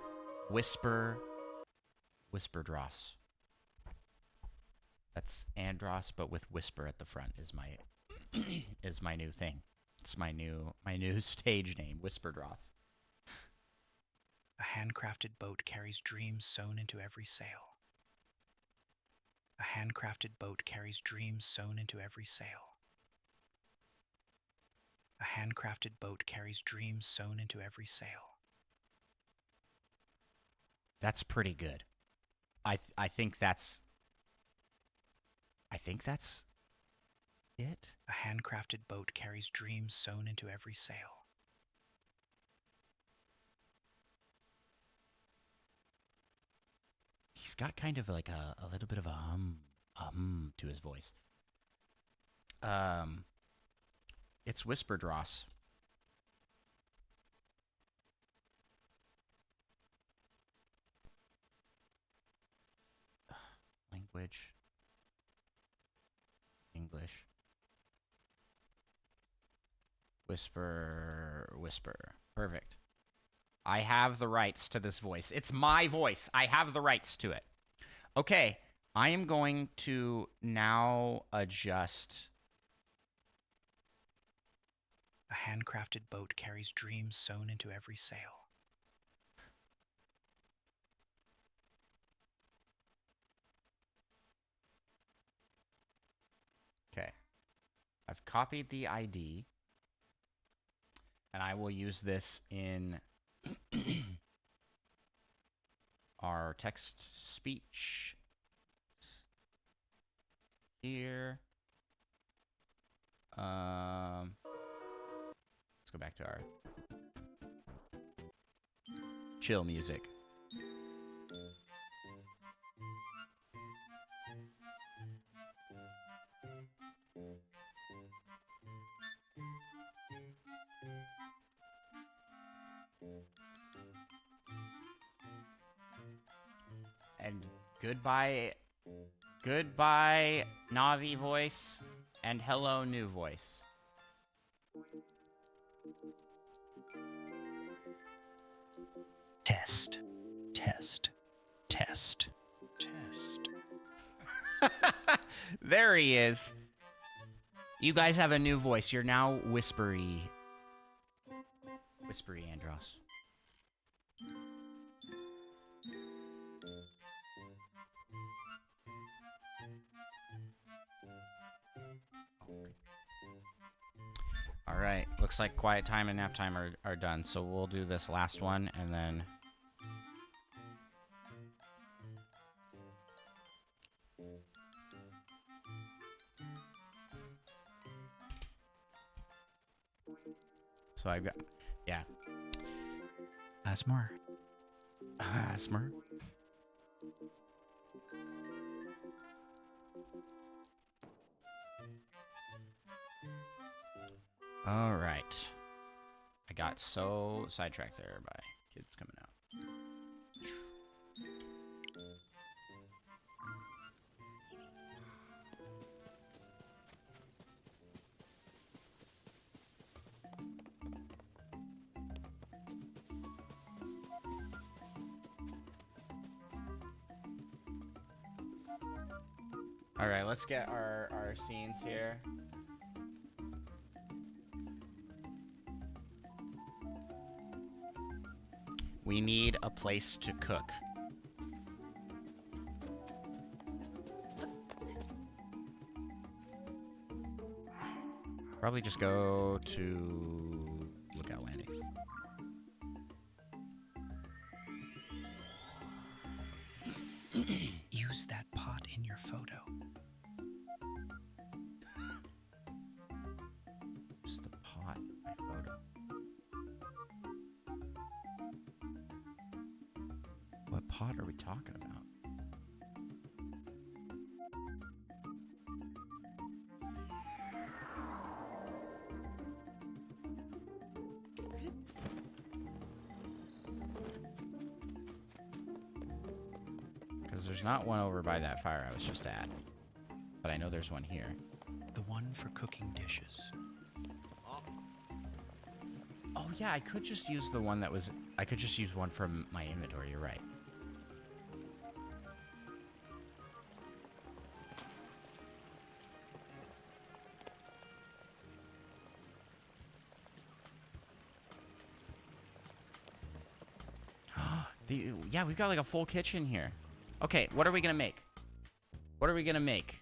Whisper Dross. That's Andros, but with whisper at the front is my new thing. It's my new stage name, Whisper Dross. A handcrafted boat carries dreams sewn into every sail. A handcrafted boat carries dreams sewn into every sail. A handcrafted boat carries dreams sewn into every sail. That's pretty good. I think that's it. A handcrafted boat carries dreams sewn into every sail. He's got kind of like a little bit of a hum to his voice. It's Whisper Dross. Language. English. Whisper. Perfect. I have the rights to this voice. It's my voice. I have the rights to it. Okay, I am going to now adjust. A handcrafted boat carries dreams sewn into every sail. Okay. I've copied the ID. And I will use this in our text speech here. Let's go back to our chill music. And goodbye, goodbye, Navi voice, and hello, new voice. Test. Test. Test. Test. There he is. You guys have a new voice. You're now whispery. Whispery Andros. All right. Looks like quiet time and nap time are done. So we'll do this last one and then... So I've got... Yeah. Asmar. Asmer. All right. I got so sidetracked there by kids coming out. All right, let's get our scenes here. We need a place to cook. Probably just go to Lookout Landing. Use that pot in your photo. Use the pot in my photo. What pot are we talking about? Because there's not one over by that fire I was just at. But I know there's one here. The one for cooking dishes. Oh yeah, I could just use the one that was... I could just use one from my inventory, you're right. Yeah, we've got like a full kitchen here. Okay, what are we gonna make? What are we gonna make?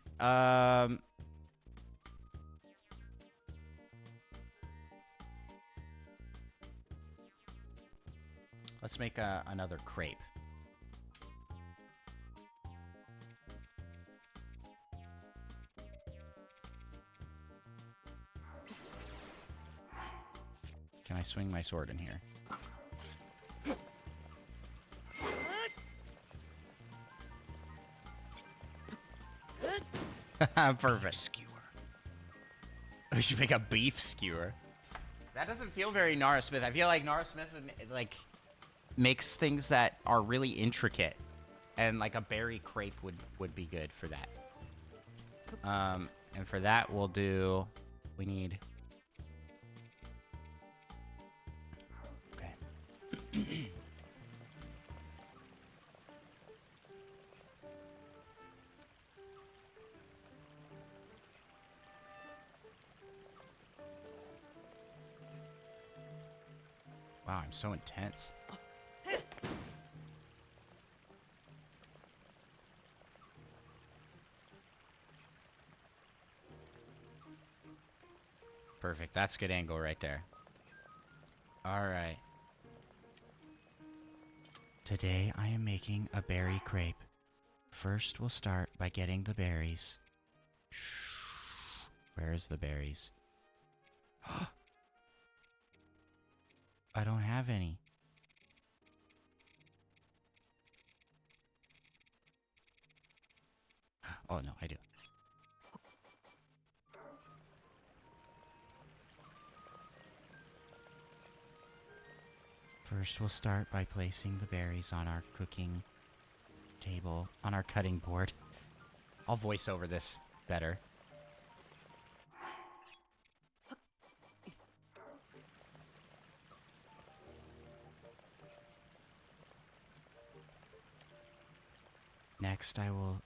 Let's make another crepe. Can I swing my sword in here? Perfect. Skewer. We should make a beef skewer. That doesn't feel very Nara Smith. I feel like Nara Smith would like makes things that are really intricate, and like a berry crepe would be good for that. And for that we'll do. We need. Okay. Wow, I'm so intense. Perfect. That's a good angle right there. All right. Today I am making a berry crepe. First, we'll start by getting the berries. Where's the berries? I don't have any. Oh, no, I do. First, we'll start by placing the berries on our cooking table on our cutting board. I'll voice over this better. Next, I will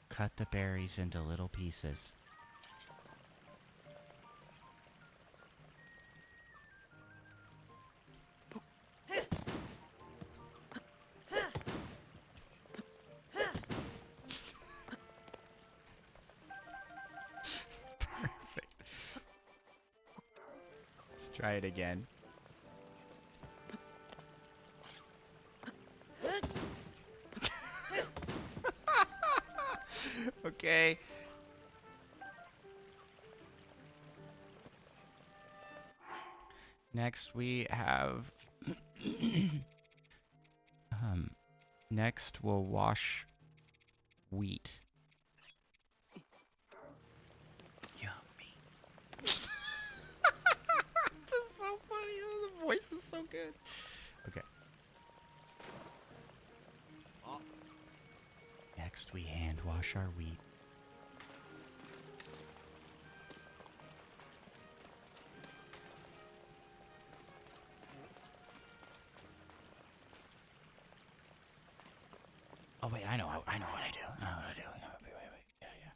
cut the berries into little pieces. Perfect. Let's try it again. Okay. Next we have next we'll wash wheat. Yummy. This is so funny. The voice is so good. Okay. Next we hand wash our wheat. Oh wait, I know what I do. I know what I do. Wait. Yeah.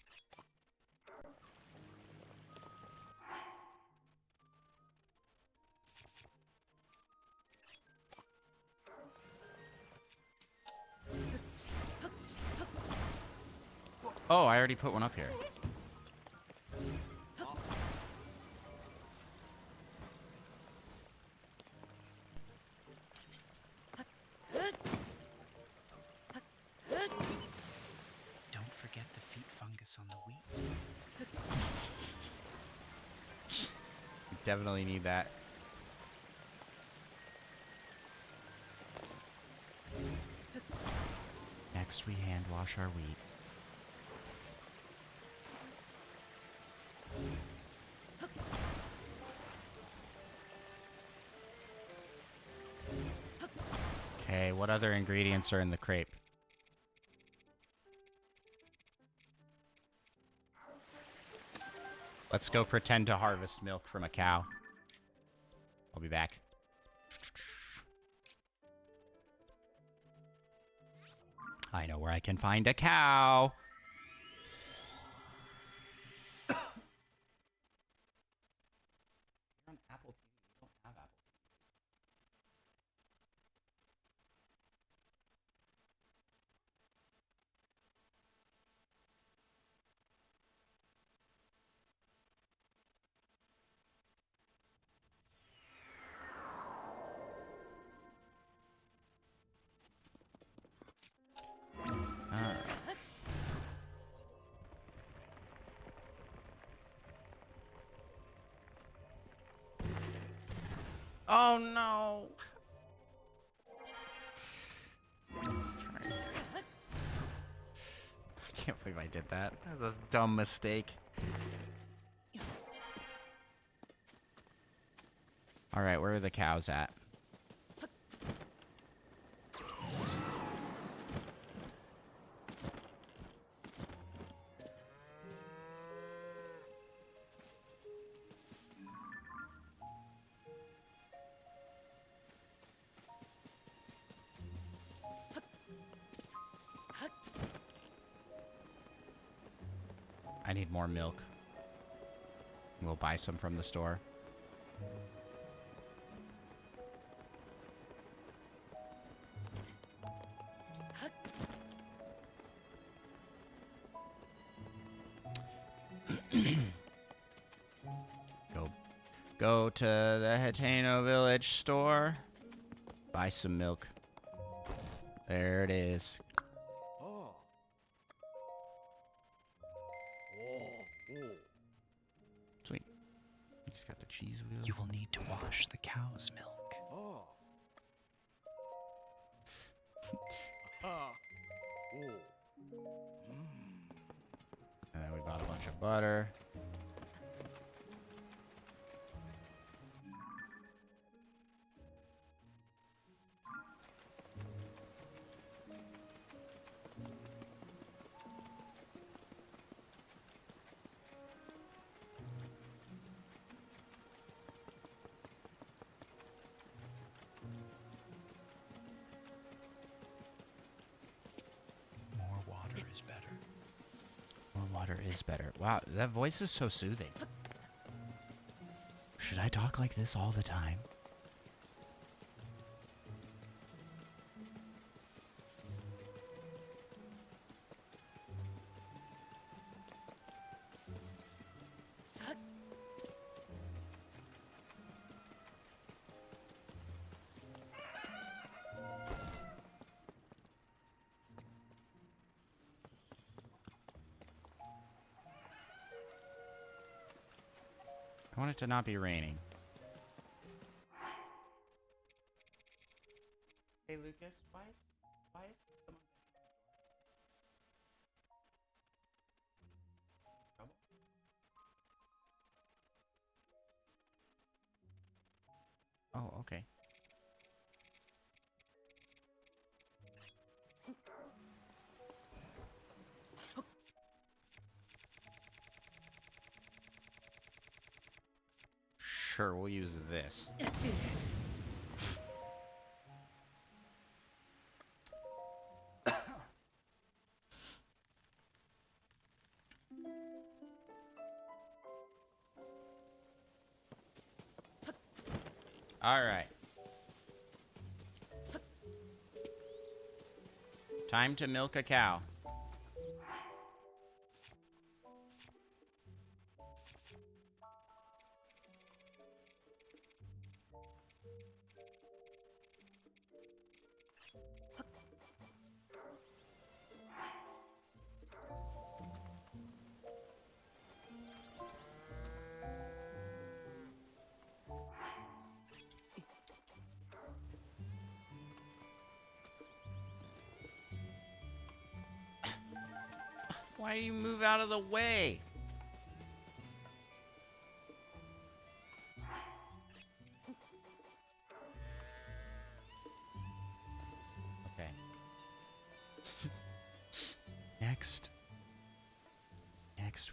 Oh, I already put one up here. Don't forget the feet fungus on the wheat. You definitely need that. Next, we hand wash our wheat. Okay, what other ingredients are in the crepe? Let's go pretend to harvest milk from a cow. I'll be back. I know where I can find a cow. You're on Apple TV. You don't have Apple TV. Oh no! I can't believe I did that. That was a dumb mistake. Alright, where are the cows at? I need more milk. We'll buy some from the store. Go to the Hateno Village store. Buy some milk. There it is. Sweet. You just got the cheese wheel. You will need to wash the cow's milk. And then we bought a bunch of butter. water is better. Wow, that voice is so soothing. Should I talk like this all the time? I want it to not be raining. Hey Lucas, why is someone trouble? Oh, okay. Sure, we'll use this. All right. Time to milk a cow. Why do you move out of the way? Okay. Next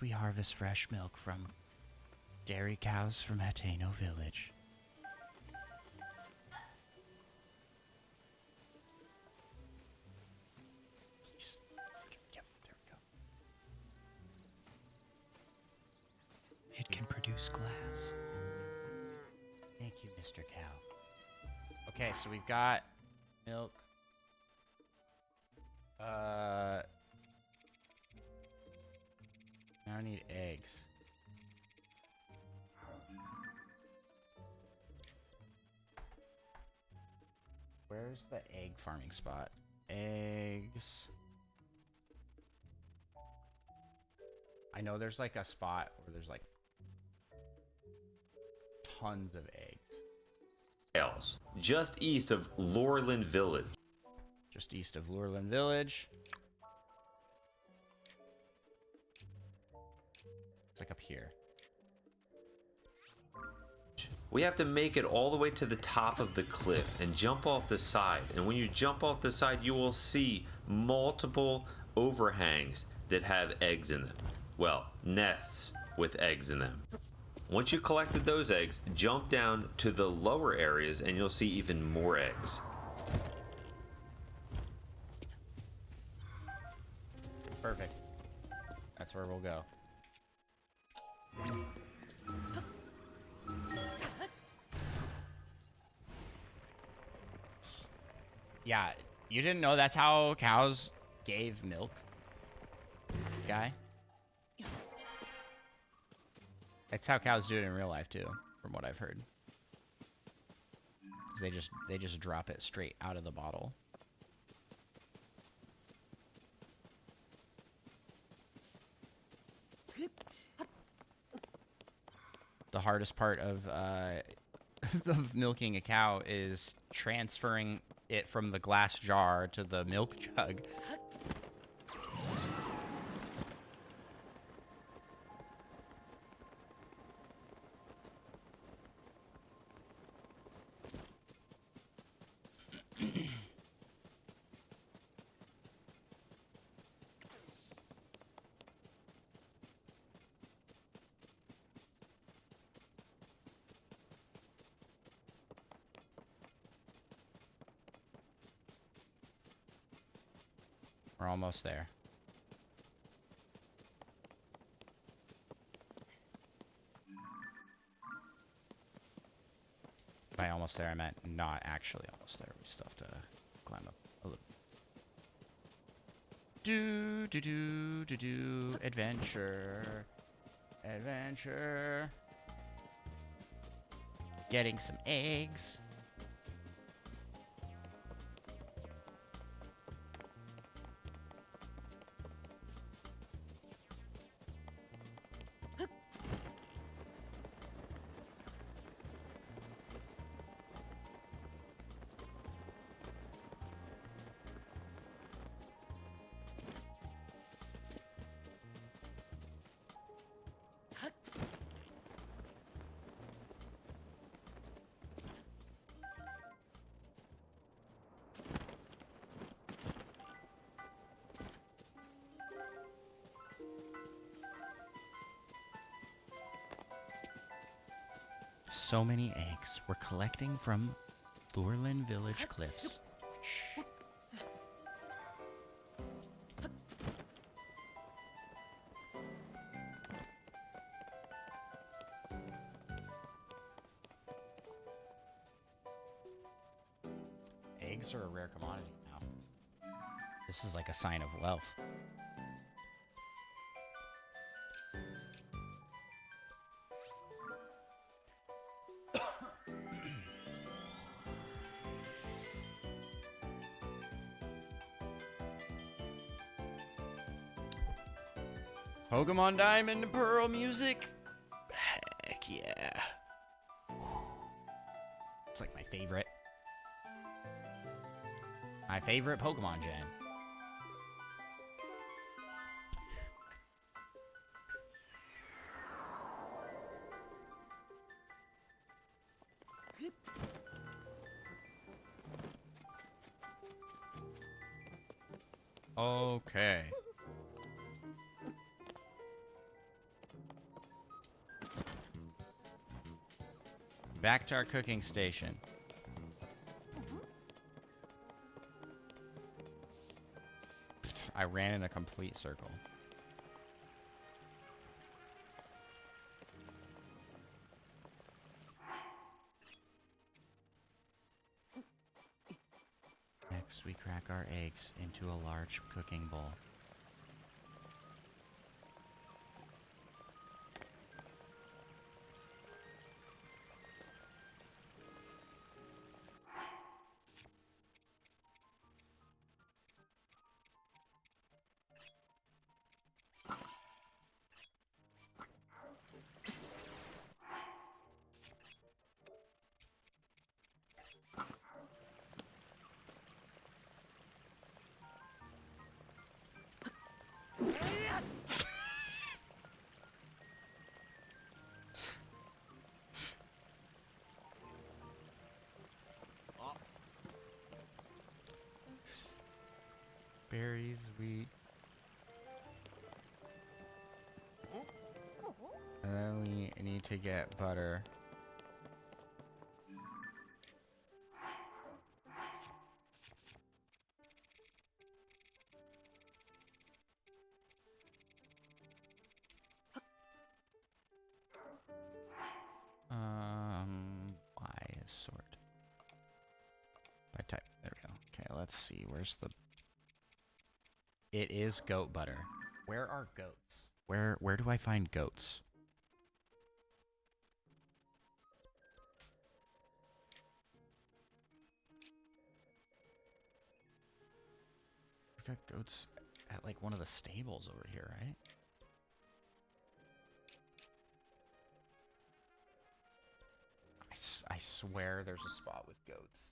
we harvest fresh milk from dairy cows from Hateno village. Please. Yep, there we go. It can produce glass. Thank you, Mr. Cow. Okay, so we've got milk. Now I need eggs. Where's the egg farming spot? Eggs. I know there's like a spot where there's like tons of eggs. Just east of Lorland Village. Just east of Lurland Village. It's like up here. We have to make it all the way to the top of the cliff and jump off the side. And when you jump off the side, you will see multiple overhangs that have eggs in them. Well, nests with eggs in them. Once you collected those eggs, jump down to the lower areas and you'll see even more eggs. Perfect. That's where we'll go. Yeah, you didn't know that's how cows gave milk? Guy? That's how cows do it in real life too, from what I've heard. 'Cause they just drop it straight out of the bottle. The hardest part of of milking a cow is transferring it from the glass jar to the milk jug. We're almost there. By almost there, I meant not actually almost there. We still have to climb up a little. Adventure. Adventure. Getting some eggs. So many eggs. We're collecting from Lurlin Village Cliffs. Shh. Eggs are a rare commodity now. This is like a sign of wealth. Pokemon Diamond and Pearl music? Heck yeah. It's like my favorite. My favorite Pokemon gen. Okay. Back to our cooking station. I ran in a complete circle. Next, we crack our eggs into a large cooking bowl. Berries, wheat. And then we need to get butter. Y is sort. By type. There we go. Okay, let's see. Where's the... It is goat butter. Where are goats? Where do I find goats? We've got goats at like one of the stables over here, right? I swear there's a spot with goats.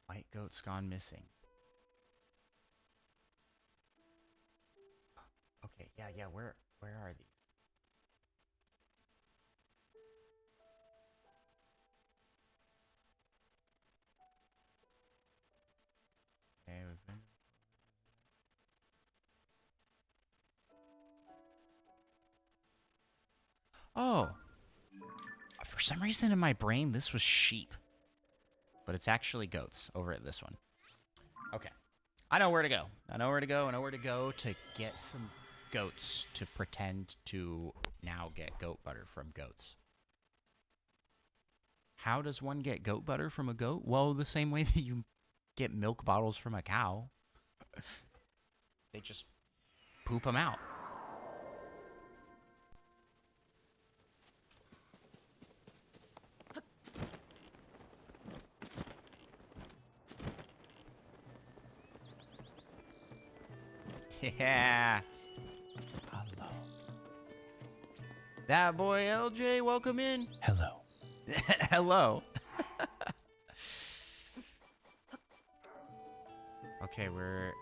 White goats gone missing. Okay, yeah, where are these? Oh. For some reason in my brain, this was sheep. But it's actually goats over at this one. Okay. I know where to go. I know where to go. I know where to go to get some goats to pretend to now get goat butter from goats. How does one get goat butter from a goat? Well, the same way that you get milk bottles from a cow. They just poop them out. Yeah. Hello. That boy LJ, welcome in. Hello. Hello. Okay, we're...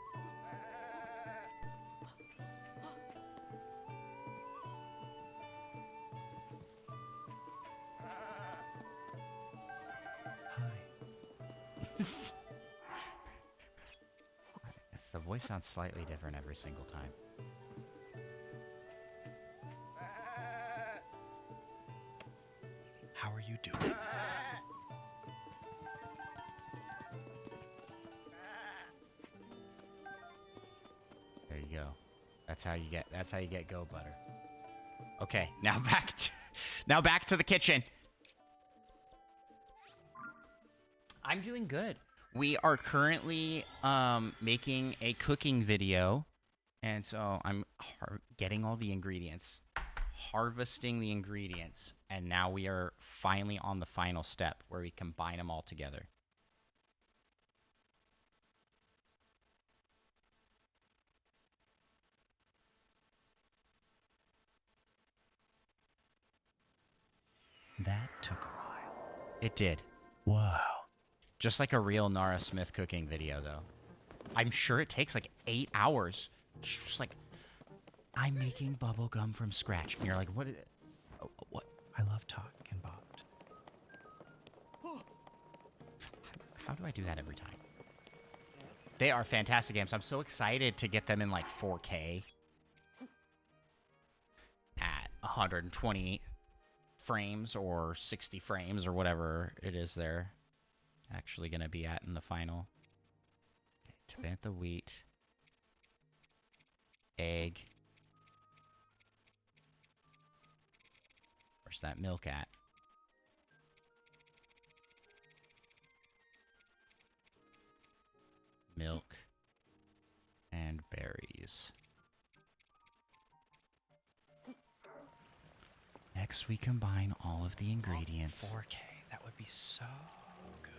Hi. The voice sounds slightly different every single time. How are you doing? There you go. That's how you get goat butter. Okay, now back to the kitchen. I'm doing good. We are currently making a cooking video, and so I'm getting all the ingredients, harvesting the ingredients, and now we are finally on the final step where we combine them all together. That took a while. It did. Wow. Just like a real Nara Smith cooking video, though. I'm sure it takes like 8 hours. Just like, I'm making bubble gum from scratch. And you're like, what? What? I love talk and bobbed. How do I do that every time? They are fantastic games. I'm so excited to get them in like 4K. At 120 frames or 60 frames or whatever it is they're actually going to be at in the final. Okay, to ferment the wheat. Egg. Where's that milk at? Milk and berries. Next, we combine all of the ingredients. 4K, that would be so good.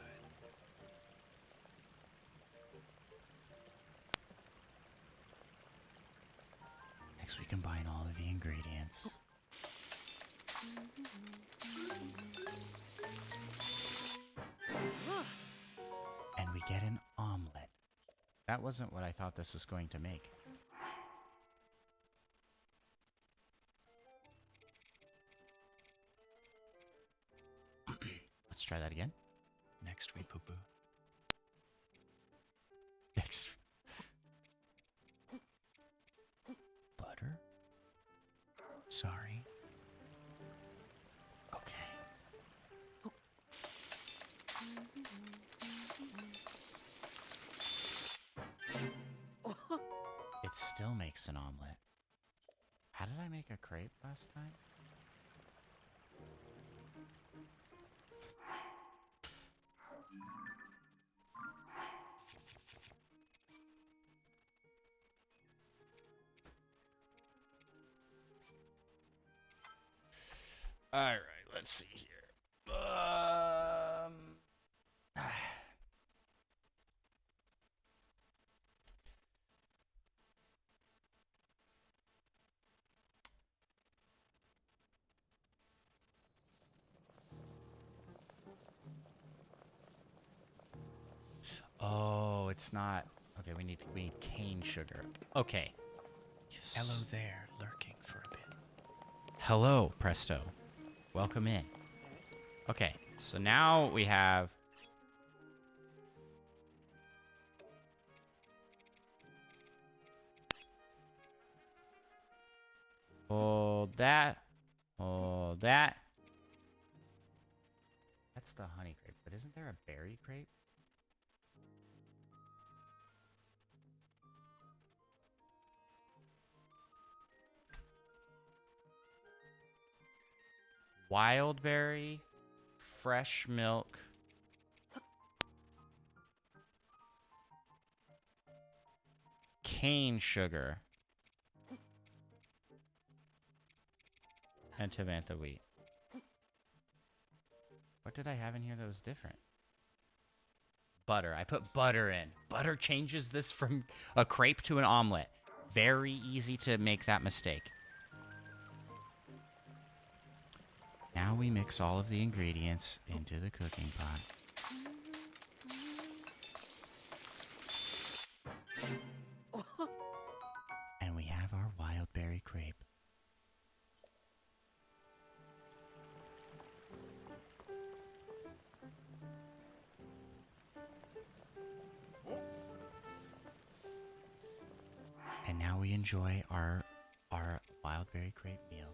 Next, we combine all of the ingredients. And we get an omelet. That wasn't what I thought this was going to make. Let's try that again. Next we poo-poo. Next. Butter? Sorry. Okay. It still makes an omelet. How did I make a crepe last time? All right, let's see here. Oh, it's not. Okay, we need cane sugar. Okay. Hello there, lurking for a bit. Hello, Presto. Welcome in. Okay, so now we have... Hold that. Oh, that's the honey crepe, but isn't there a berry crepe? Wild berry, fresh milk. Cane sugar. And Tamantha wheat. What did I have in here that was different? Butter. I put butter in. Butter changes this from a crepe to an omelet. Very easy to make that mistake. Now we mix all of the ingredients into the cooking pot. And we have our wild berry crepe. And now we enjoy our wild berry crepe meal.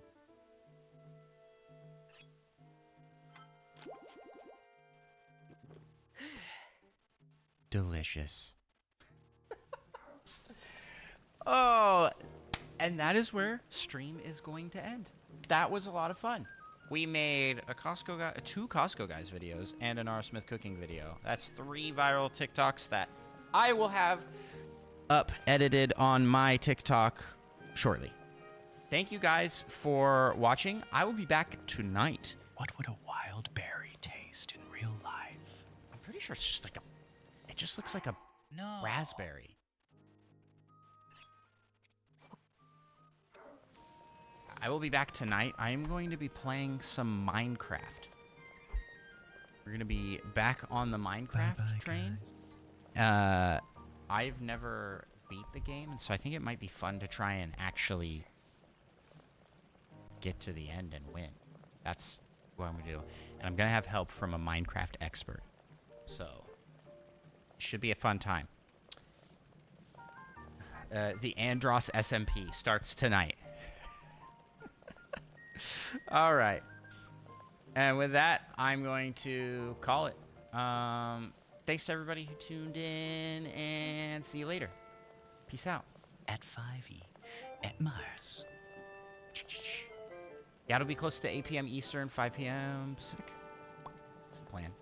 Delicious. Oh, and that is where stream is going to end. That was a lot of fun. We made two Costco guys videos and an R. Smith cooking video. That's 3 viral TikToks that I will have up edited on my TikTok shortly. Thank you guys for watching. I will be back tonight. What would a wild berry taste in real life? I'm pretty sure it's just like it just looks like a raspberry. I will be back tonight. I am going to be playing some Minecraft. We're going to be back on the Minecraft train. I've never beat the game, and so I think it might be fun to try and actually get to the end and win. That's what I'm going to do. And I'm going to have help from a Minecraft expert. So, it should be a fun time. The Andros SMP starts tonight. All right. And with that, I'm going to call it. Thanks to everybody who tuned in, and see you later. Peace out. At 5e, at Mars. Yeah, it'll be close to 8 p.m. Eastern, 5 p.m. Pacific. That's the plan.